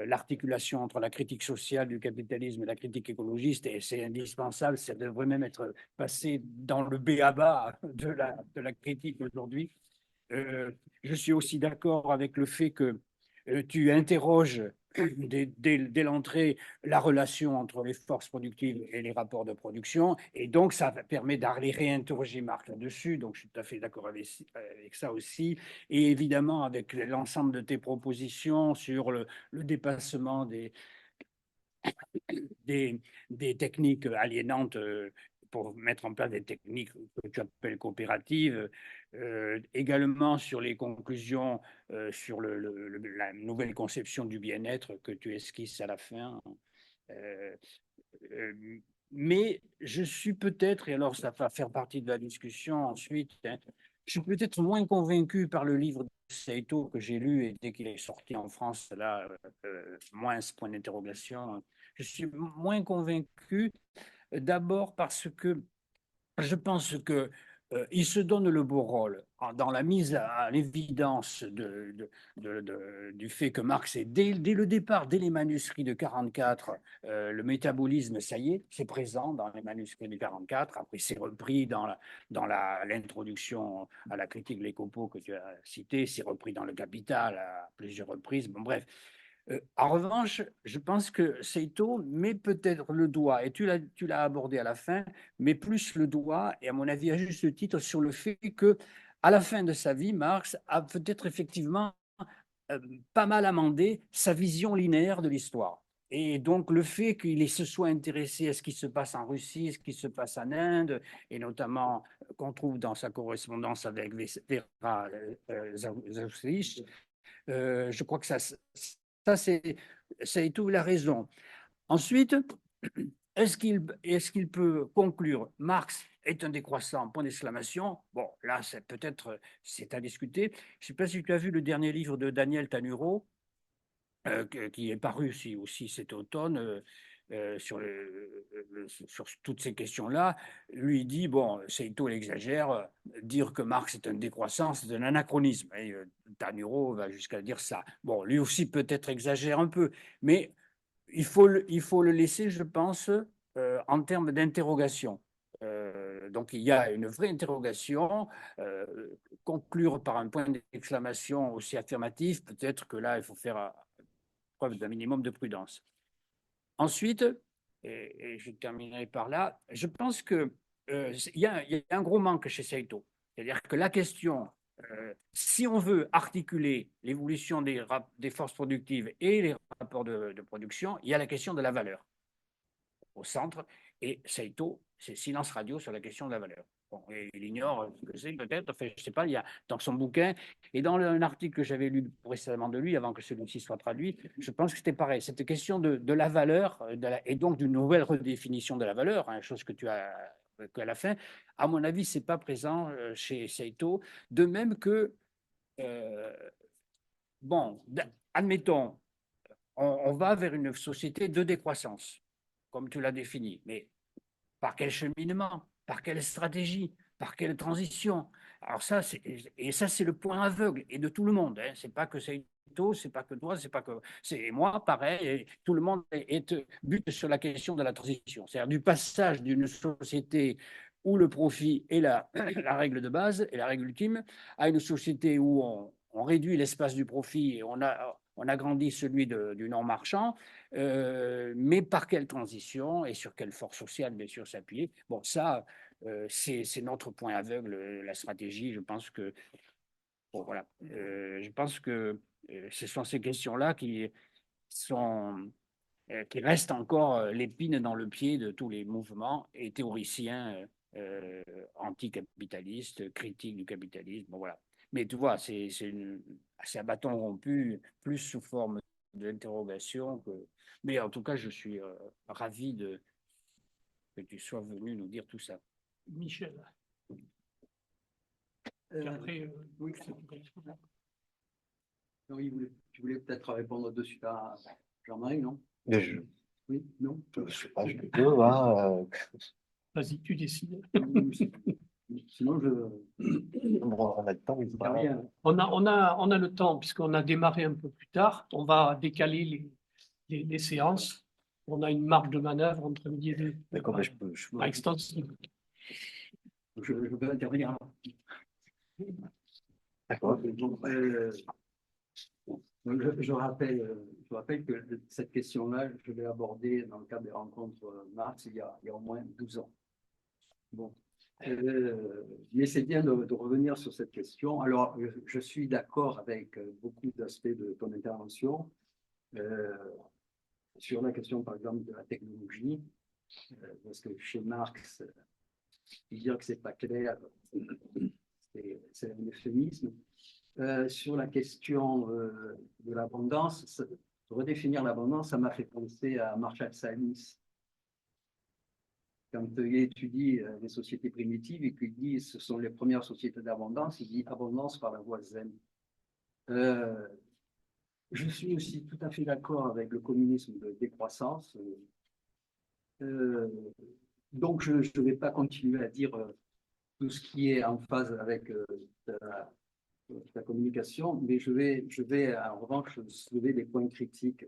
l'articulation entre la critique sociale du capitalisme et la critique écologiste, et c'est indispensable, ça devrait même être passé dans le b.a.-ba de la critique aujourd'hui. Je suis aussi d'accord avec le fait que tu interroges dès l'entrée la relation entre les forces productives et les rapports de production, et donc ça permet d'aller réinterroger Marc là-dessus, donc je suis tout à fait d'accord avec ça aussi, et évidemment avec l'ensemble de tes propositions sur le dépassement des, des techniques aliénantes pour mettre en place des techniques que tu appelles coopératives, également sur les conclusions sur la nouvelle conception du bien-être que tu esquisses à la fin. Euh, euh, mais je suis peut-être, et alors ça va faire partie de la discussion ensuite, hein, je suis peut-être moins convaincu par le livre de Saito que j'ai lu, et dès qu'il est sorti en France, là, moins ce point d'interrogation. Je suis moins convaincu, d'abord parce que je pense que il se donne le beau rôle dans la mise à l'évidence du fait que Marx est dès le départ, dès les manuscrits de 44, le métabolisme, ça y est, c'est présent dans les manuscrits de 44. Après, c'est repris dans l'introduction à la critique de l'écopo que tu as cité, c'est repris dans le Capital à plusieurs reprises. Bon, bref, en revanche, je pense que Seito met peut-être le doigt, et tu l'as abordé à la fin, mais plus le doigt, et à mon avis à juste titre, sur le fait que à la fin de sa vie, Marx a peut-être effectivement euh, pas mal amendé sa vision linéaire de l'histoire. Et donc le fait qu'il se soit intéressé à ce qui se passe en Russie, ce qui se passe en Inde, et notamment qu'on trouve dans sa correspondance avec Vera Zaussich, je crois que ça c'est tout la raison. Ensuite, est-ce qu'il peut conclure Marx est un décroissant, point d'exclamation. Bon, là, c'est à discuter. Je ne sais pas si tu as vu le dernier livre de Daniel Tanuro, qui est paru aussi cet automne, sur toutes ces questions-là. Lui, il dit, bon, Seito l'exagère, dire que Marx est un décroissant, c'est un anachronisme. Et Tanuro va jusqu'à dire ça. Bon, lui aussi peut-être exagère un peu, mais il faut le laisser, je pense, en termes d'interrogation. Donc il y a une vraie interrogation, euh, conclure par un point d'exclamation aussi affirmatif, peut-être que là, il faut faire preuve d'un minimum de prudence. Ensuite, et je terminerai par là, je pense que il y a un gros manque chez Saito. C'est-à-dire que la question, si on veut articuler l'évolution des forces productives et les rapports de production, il y a la question de la valeur au centre. Et Saito, c'est silence radio sur la question de la valeur. Bon, il ignore ce que c'est peut-être, enfin, je ne sais pas, il y a dans son bouquin, et dans un article que j'avais lu précédemment de lui, avant que celui-ci soit traduit, je pense que c'était pareil, cette question de la valeur, et donc d'une nouvelle redéfinition de la valeur, hein, chose que tu as qu'à la fin, à mon avis, ce n'est pas présent chez Saito, de même que, euh, bon, admettons, on va vers une société de décroissance, comme tu l'as défini, mais par quel cheminement? Par quelle stratégie? Par quelle transition? Alors ça, c'est le point aveugle et de tout le monde. Hein. C'est pas que Saito, c'est pas que toi, c'est pas que c'est moi, pareil. Et tout le monde bute sur la question de la transition, c'est-à-dire du passage d'une société où le profit est la règle de base et la règle ultime, à une société où on réduit l'espace du profit et on agrandit celui du non-marchand, mais par quelle transition et sur quelle force sociale, bien sûr, s'appuyer. Bon, ça, c'est notre point aveugle, la stratégie. Je pense que, bon, voilà, je pense que ce sont ces questions-là sont, qui restent encore l'épine dans le pied de tous les mouvements et théoriciens anticapitalistes, critiques du capitalisme. Bon, voilà. Mais tu vois, c'est un bâton rompu, plus sous forme d'interrogation que. Mais en tout cas, je suis ravi que tu sois venu nous dire tout ça. Michel. Euh, Puis après, oui. Non, tu voulais peut-être répondre dessus à Jean-Marie, non? Mais je Oui, non? sais pas, je peux, hein, vas-y, tu décides. Sinon, on a le temps, ou je dis pas? rien. On a le temps, puisqu'on a démarré un peu plus tard. On va décaler les séances. On a une marge de manœuvre entre midi et deux. D'accord, mais je peux. Pas extensive. Je peux intervenir. D'accord. Donc, je rappelle que cette question-là, je l'ai abordée dans le cadre des rencontres Marx il y a au moins 12 ans. Bon. Mais c'est bien de revenir sur cette question. Alors, je suis d'accord avec beaucoup d'aspects de ton intervention. Sur la question, par exemple, de la technologie, parce que chez Marx, dire que c'est pas clair, c'est un euphémisme. Sur la question de l'abondance, redéfinir l'abondance, ça m'a fait penser à Marshall Salis. Quand il étudie les sociétés primitives et qu'il dit ce sont les premières sociétés d'abondance, il dit abondance par la voie zen. Je suis aussi tout à fait d'accord avec le communisme de décroissance. Donc, je ne vais pas continuer à dire tout ce qui est en phase avec la communication, mais je vais en revanche soulever des points critiques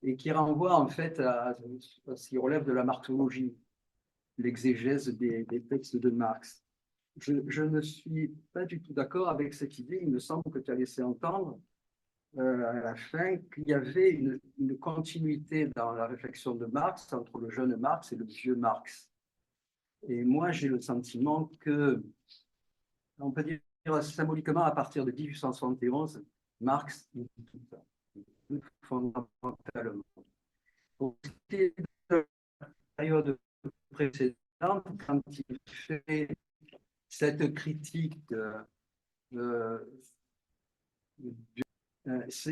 et qui renvoient en fait à ce qui relève de la marxologie, l'exégèse des textes de Marx. Je ne suis pas du tout d'accord avec cette idée. Il me semble que tu as laissé entendre à la fin qu'il y avait une continuité dans la réflexion de Marx entre le jeune Marx et le vieux Marx. Et moi, j'ai le sentiment que, on peut dire symboliquement, à partir de 1871, Marx dit tout ça, fondamentalement. Pour ce qui est de la période précédente, quand il fait cette critique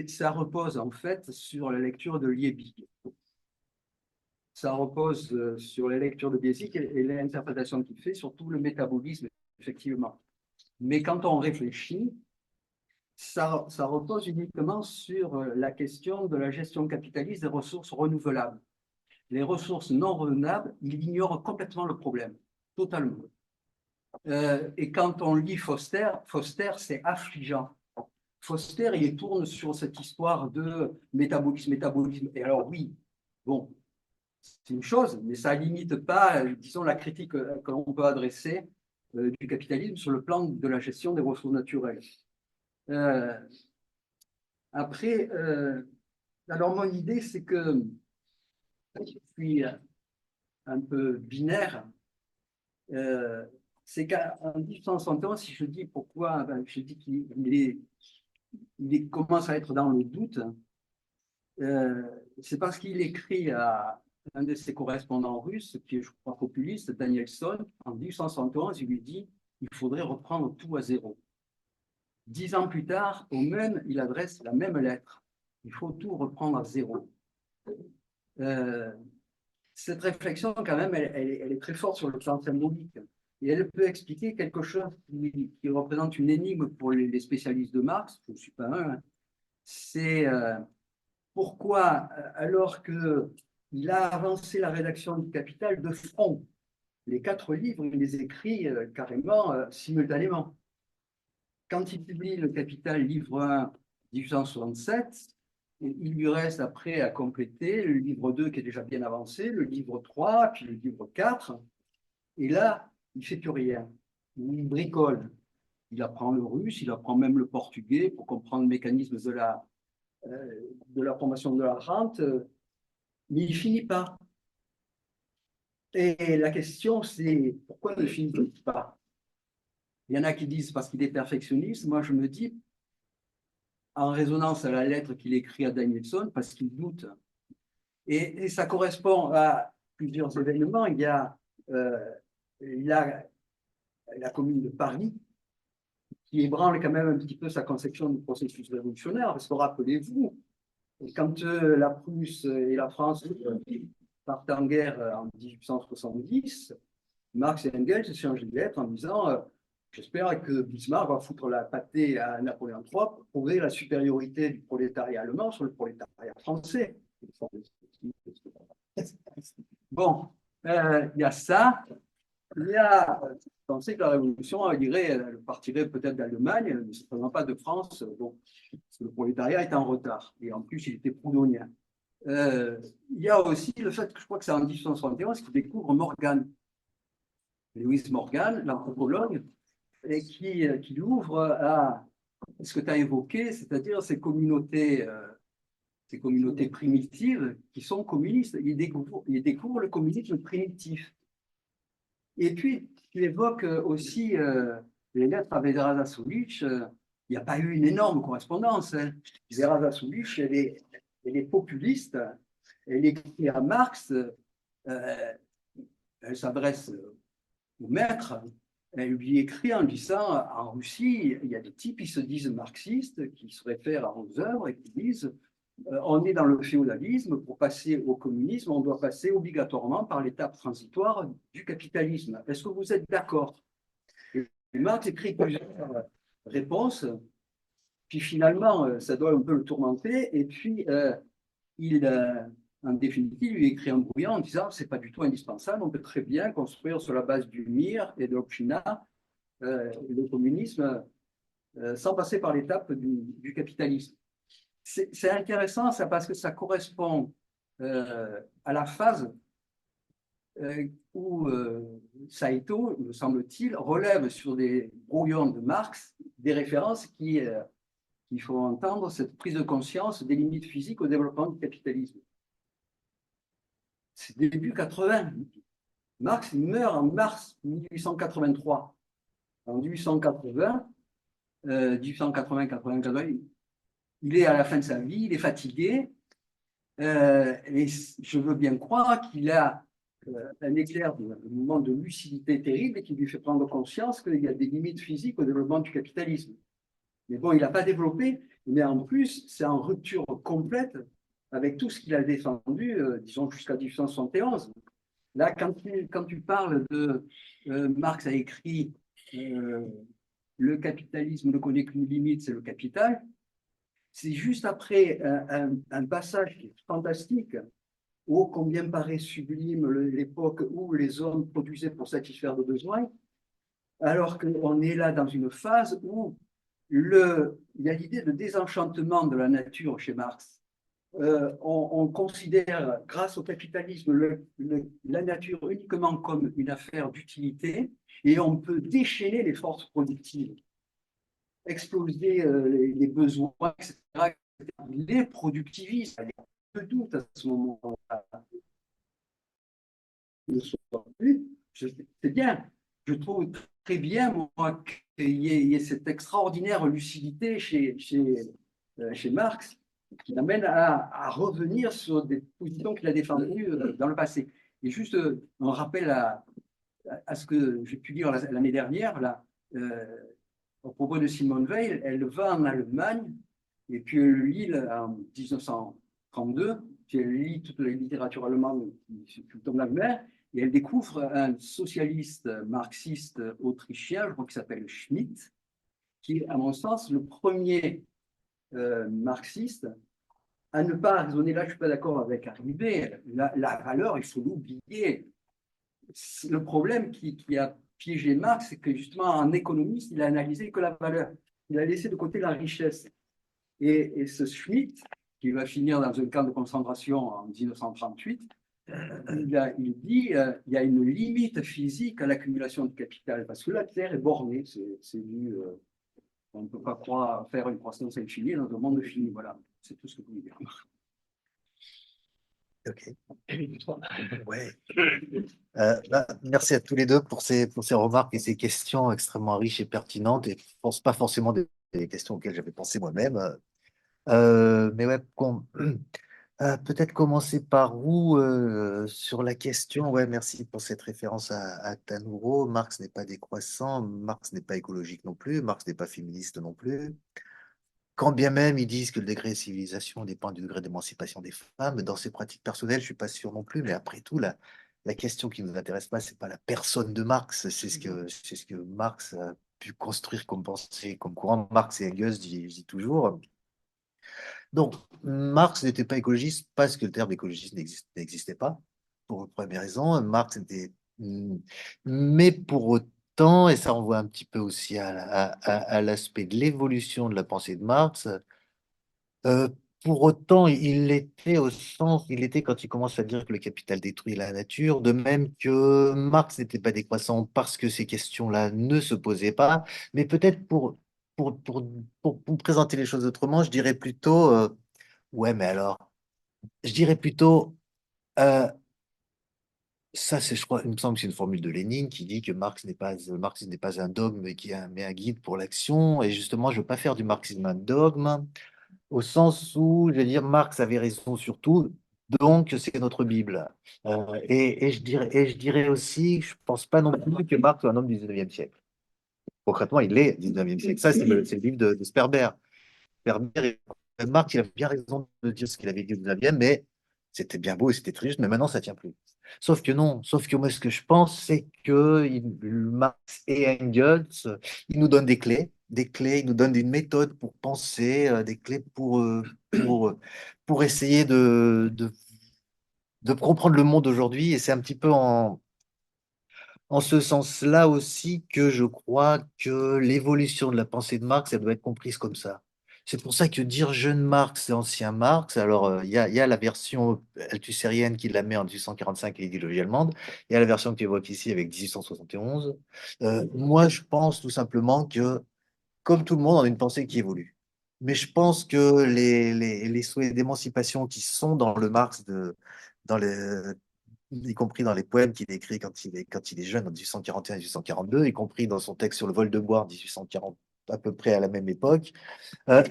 ça repose en fait sur la lecture de Liebig. Ça repose sur la lecture de Liebig et l'interprétation qu'il fait sur tout le métabolisme, effectivement. Mais quand on réfléchit, ça repose uniquement sur la question de la gestion capitaliste des ressources renouvelables. Les ressources non renouvelables, il ignore complètement le problème, totalement. Et quand on lit Foster, c'est affligeant. Foster, il tourne sur cette histoire de métabolisme. Et alors oui, bon, c'est une chose, mais ça ne limite pas, disons, la critique que l'on peut adresser du capitalisme sur le plan de la gestion des ressources naturelles. Après, alors mon idée, c'est que je suis un peu binaire. C'est qu'en 1871, si je dis pourquoi, je dis qu'il commence à être dans le doute, c'est parce qu'il écrit à un de ses correspondants russes, qui est, je crois, populiste, Danielson, en 1871, il lui dit il faudrait reprendre tout à zéro. 10 ans plus tard, il adresse la même lettre. Il faut tout reprendre à zéro. Cette réflexion, quand même, elle est très forte sur le plan symbolique. Et elle peut expliquer quelque chose qui représente une énigme pour les spécialistes de Marx, je ne suis pas un, c'est pourquoi, alors qu'il a avancé la rédaction du Capital de front, les 4 livres, il les écrit carrément simultanément. Quand il publie le Capital, livre 1, 1867, il lui reste après à compléter le livre 2 qui est déjà bien avancé, le livre 3, puis le livre 4. Et là, il ne fait plus rien. Il bricole. Il apprend le russe, il apprend même le portugais pour comprendre le mécanisme de la formation de la rente, mais il ne finit pas. Et la question, c'est pourquoi ne finit-il pas? Il y en a qui disent parce qu'il est perfectionniste. Moi, je me dis, en résonance à la lettre qu'il écrit à Danielson, parce qu'il doute. Et ça correspond à plusieurs événements. Il y a la Commune de Paris, qui ébranle quand même un petit peu sa conception du processus révolutionnaire. Parce que rappelez-vous, quand la Prusse et la France partent en guerre en 1870, Marx et Engels échangent des lettres en disant j'espère que Bismarck va foutre la pâtée à Napoléon III pour prouver la supériorité du prolétariat allemand sur le prolétariat français. Bon, il y a ça. Il y a pensé que la révolution, elle partirait peut-être d'Allemagne, mais certainement pas de France, donc, parce que le prolétariat était en retard. Et en plus, il était proudhonien. Il y a aussi le fait que je crois que c'est en 1871 qu'il découvre Morgan, Lewis Morgan, l'anthropologue, et qui l'ouvre à ce que tu as évoqué, c'est-à-dire ces communautés primitives qui sont communistes. Il découvre le communisme primitif. Et puis, il évoque aussi les lettres à Vera Zasulich. Il n'y a pas eu une énorme correspondance. Hein. Vera Zasulich, elle est populiste. Elle écrit à Marx. Elle s'adresse au maître. Elle lui écrit en disant en Russie, il y a des types qui se disent marxistes, qui se réfèrent à vos œuvres et qui disent on est dans le féodalisme, pour passer au communisme, on doit passer obligatoirement par l'étape transitoire du capitalisme. Est-ce que vous êtes d'accord? Et Marx écrit plusieurs réponses, puis finalement, ça doit un peu le tourmenter, et puis en définitive, il écrit un brouillon en disant c'est pas du tout indispensable, on peut très bien construire sur la base du MIR et de l'Okshina le communisme sans passer par l'étape du capitalisme. C'est intéressant ça parce que ça correspond à la phase où Saito, me semble-t-il, relève sur des brouillons de Marx des références qui font entendre cette prise de conscience des limites physiques au développement du capitalisme. C'est début 80. Marx meurt en mars 1883. En 1880, 1880, il est à la fin de sa vie, il est fatigué, et je veux bien croire qu'il a un éclair un moment de lucidité terrible et qui lui fait prendre conscience qu'il y a des limites physiques au développement du capitalisme. Mais bon, il n'a pas développé, mais en plus, c'est en rupture complète avec tout ce qu'il a défendu, disons jusqu'à 1871. Là, quand tu parles de Marx a écrit le capitalisme ne connaît qu'une limite, c'est le capital. C'est juste après un passage qui est fantastique, ô combien paraît sublime l'époque où les hommes produisaient pour satisfaire leurs besoins, alors qu'on est là dans une phase où il y a l'idée de désenchantement de la nature chez Marx. On considère, grâce au capitalisme, la nature uniquement comme une affaire d'utilité et on peut déchaîner les forces productives, exploser les besoins, etc. Les productivistes, il n'y a pas de doute à ce moment-là. C'est bien. Je trouve très bien, moi, qu'il y ait cette extraordinaire lucidité chez Marx qui l'amène à revenir sur des positions qu'il a défendues dans le passé. Et juste un rappel à ce que j'ai pu dire l'année dernière, là, au propos de Simone Weil, elle va en Allemagne et puis elle lit en 1932, puis elle lit toute la littérature allemande qui tombe dans la mer, et elle découvre un socialiste marxiste autrichien, je crois qu'il s'appelle Schmitt, qui est, à mon sens, le premier marxiste à ne pas raisonner. Là, je ne suis pas d'accord avec Arrivé. La valeur, il faut l'oublier. Le problème qui a piégé Marx, c'est que justement, en économiste, il a analysé que la valeur. Il a laissé de côté la richesse. Et ce Schmitt, qui va finir dans un camp de concentration en 1938, il dit il y a une limite physique à l'accumulation de capital, parce que la Terre est bornée. On ne peut pas faire une croissance infinie dans un monde fini. Voilà, c'est tout ce que je voulais dire. Ok. Ouais. Merci à tous les deux pour ces remarques et ces questions extrêmement riches et pertinentes, et je ne pense pas forcément des questions auxquelles j'avais pensé moi-même. Mais ouais, peut-être commencer par vous sur la question. Ouais, merci pour cette référence à Tanuro. Marx n'est pas décroissant, Marx n'est pas écologique non plus, Marx n'est pas féministe non plus. quand bien même ils disent que le degré de civilisation dépend du degré d'émancipation des femmes, dans ses pratiques personnelles, je suis pas sûr non plus, mais après tout, la question qui nous intéresse pas, c'est pas la personne de Marx, c'est ce que Marx a pu construire comme pensée, comme courant. Marx et Engels disent toujours. Donc, Marx n'était pas écologiste parce que le terme écologiste n'existait pas, pour une première raison. Marx était. Mais pour autant, et ça renvoie un petit peu aussi à l'aspect de l'évolution de la pensée de Marx, euh, pour autant, il était quand il commence à dire que le capital détruit la nature, de même que Marx n'était pas décroissant parce que ces questions-là ne se posaient pas, mais peut-être pour, pour, pour présenter les choses autrement, je dirais plutôt. Ouais, mais alors, je dirais plutôt, euh, ça, c'est, je crois, il me semble que c'est une formule de Lénine qui dit que le marxisme n'est pas un dogme, mais un guide pour l'action. Et justement, je ne veux pas faire du marxisme un dogme, au sens où, je veux dire, Marx avait raison sur tout, donc c'est notre Bible. Et je dirais aussi, je ne pense pas non plus que Marx soit un homme du 19e siècle. Concrètement, il est du 19e siècle. Ça, c'est le livre de Sperber. Sperber, Marx, il a bien raison de dire ce qu'il avait dit au 19e, mais c'était bien beau et c'était triste, mais maintenant ça tient plus. Sauf que non, sauf que moi ce que je pense, c'est que Marx et Engels, ils nous donnent des clés, ils nous donnent une méthode pour penser, des clés pour essayer de comprendre le monde aujourd'hui. Et c'est un petit peu en ce sens-là aussi que je crois que l'évolution de la pensée de Marx, elle doit être comprise comme ça. C'est pour ça que dire jeune Marx et ancien Marx, alors il y a la version althussérienne qui la met en 1845 et l'idéologie allemande, il y a la version que tu évoques ici avec 1871. Moi, je pense tout simplement que, comme tout le monde, on a une pensée qui évolue. Mais je pense que les souhaits d'émancipation qui sont dans le Marx, dans les, y compris dans les poèmes qu'il écrit quand il est jeune, en 1841 et 1842, y compris dans son texte sur le vol de bois en 1840, à peu près à la même époque, euh,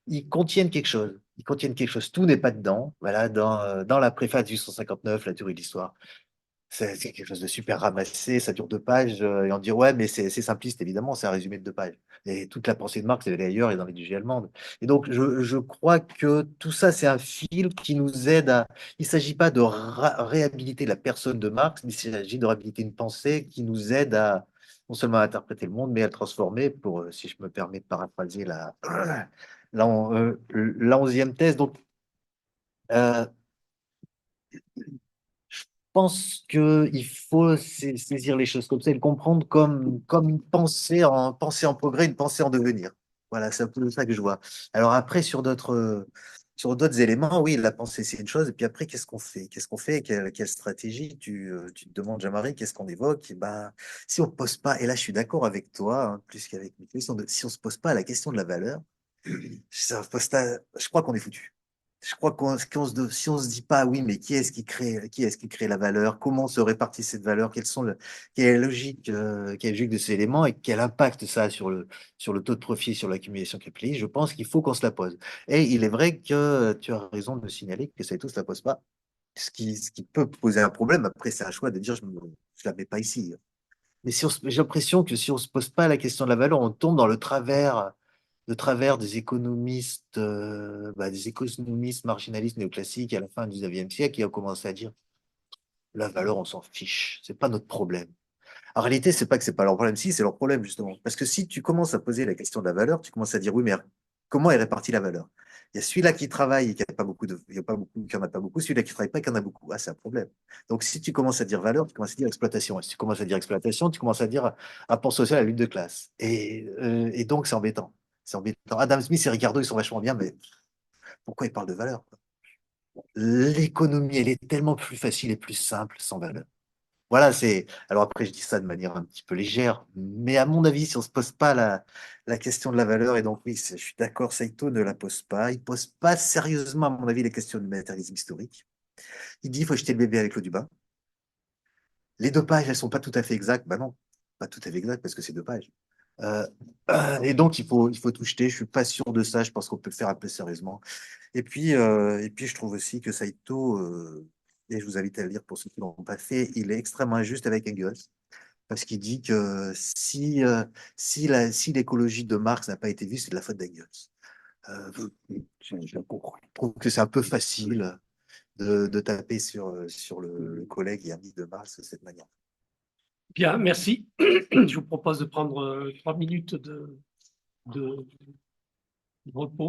ils contiennent quelque chose. Ils contiennent quelque chose. Tout n'est pas dedans. Voilà, dans la préface du 159, la théorie de l'histoire. C'est quelque chose de super ramassé, ça dure 2 pages, et on dit ouais, mais c'est simpliste, évidemment, c'est un résumé de 2 pages. Et toute la pensée de Marx, elle est ailleurs et dans l'idéologie allemande. Et donc, je crois que tout ça, c'est un fil qui nous aide à. Il ne s'agit pas de réhabiliter la personne de Marx, mais il s'agit de réhabiliter une pensée qui nous aide à non seulement à interpréter le monde, mais à le transformer, pour, si je me permets de paraphraser la 11e thèse. Donc, euh, je pense qu'il faut saisir les choses comme ça et le comprendre comme une pensée en progrès, une pensée en devenir. Voilà, c'est un peu ça que je vois. Alors après, sur d'autres éléments, oui, la pensée, c'est une chose. Et puis après, qu'est-ce qu'on fait? Qu'est-ce qu'on fait? Quelle stratégie? Tu te demandes, Jean-Marie, qu'est-ce qu'on évoque? Eh ben, si on ne pose pas, et là, je suis d'accord avec toi, hein, plus qu'avec Nicolas, si on ne se pose pas la question de la valeur, je crois qu'on est foutu. Je crois si on se dit pas, oui, mais qui est-ce qui crée la valeur? Comment se répartit cette valeur? Quelle est la logique, quelle est la logique de ces éléments et quel impact ça a sur le taux de profit, sur l'accumulation capitaliste? Je pense qu'il faut qu'on se la pose. Et il est vrai que tu as raison de me signaler que ça ne se la pose pas. Ce qui peut poser un problème. Après, c'est un choix de dire, je ne la mets pas ici. Mais si j'ai l'impression que si on ne se pose pas la question de la valeur, on tombe dans le travers des économistes marginalistes néoclassiques à la fin du 19e siècle qui ont commencé à dire la valeur, on s'en fiche, c'est pas notre problème. En réalité, c'est pas que c'est pas leur problème, si, c'est leur problème, justement. Parce que si tu commences à poser la question de la valeur, tu commences à dire oui, mais comment est répartie la valeur? Il y a celui-là qui travaille et qui a pas beaucoup il y a pas beaucoup, qui en a pas beaucoup, celui-là qui travaille pas et qui en a beaucoup. Ah, c'est un problème. Donc, si tu commences à dire valeur, tu commences à dire exploitation. Et si tu commences à dire exploitation, tu commences à dire rapport social à la lutte de classe. Et donc, c'est embêtant. C'est embêtant. Adam Smith et Ricardo, ils sont vachement bien, mais pourquoi ils parlent de valeur, quoi? L'économie, elle est tellement plus facile et plus simple sans valeur. Voilà, c'est. Alors après, je dis ça de manière un petit peu légère, mais à mon avis, si on se pose pas la question de la valeur, et donc oui, je suis d'accord, Saito ne la pose pas. Il pose pas sérieusement, à mon avis, les questions du matérialisme historique. Il dit, il faut jeter le bébé avec l'eau du bain. Les 2 pages, elles sont pas tout à fait exactes. Ben non, pas tout à fait exactes parce que c'est 2 pages. Euh, et donc, il faut tout jeter. Je suis pas sûr de ça. Je pense qu'on peut le faire un peu sérieusement. Et puis je trouve aussi que Saito, et je vous invite à le lire pour ceux qui ne l'ont pas fait, il est extrêmement injuste avec Engels, parce qu'il dit que si l'écologie de Marx n'a pas été vue, c'est de la faute d'Engels. Je comprends. Je trouve que c'est un peu facile de taper sur le collègue et ami de Marx de cette manière. Bien, merci. Je vous propose de prendre 3 minutes de repos.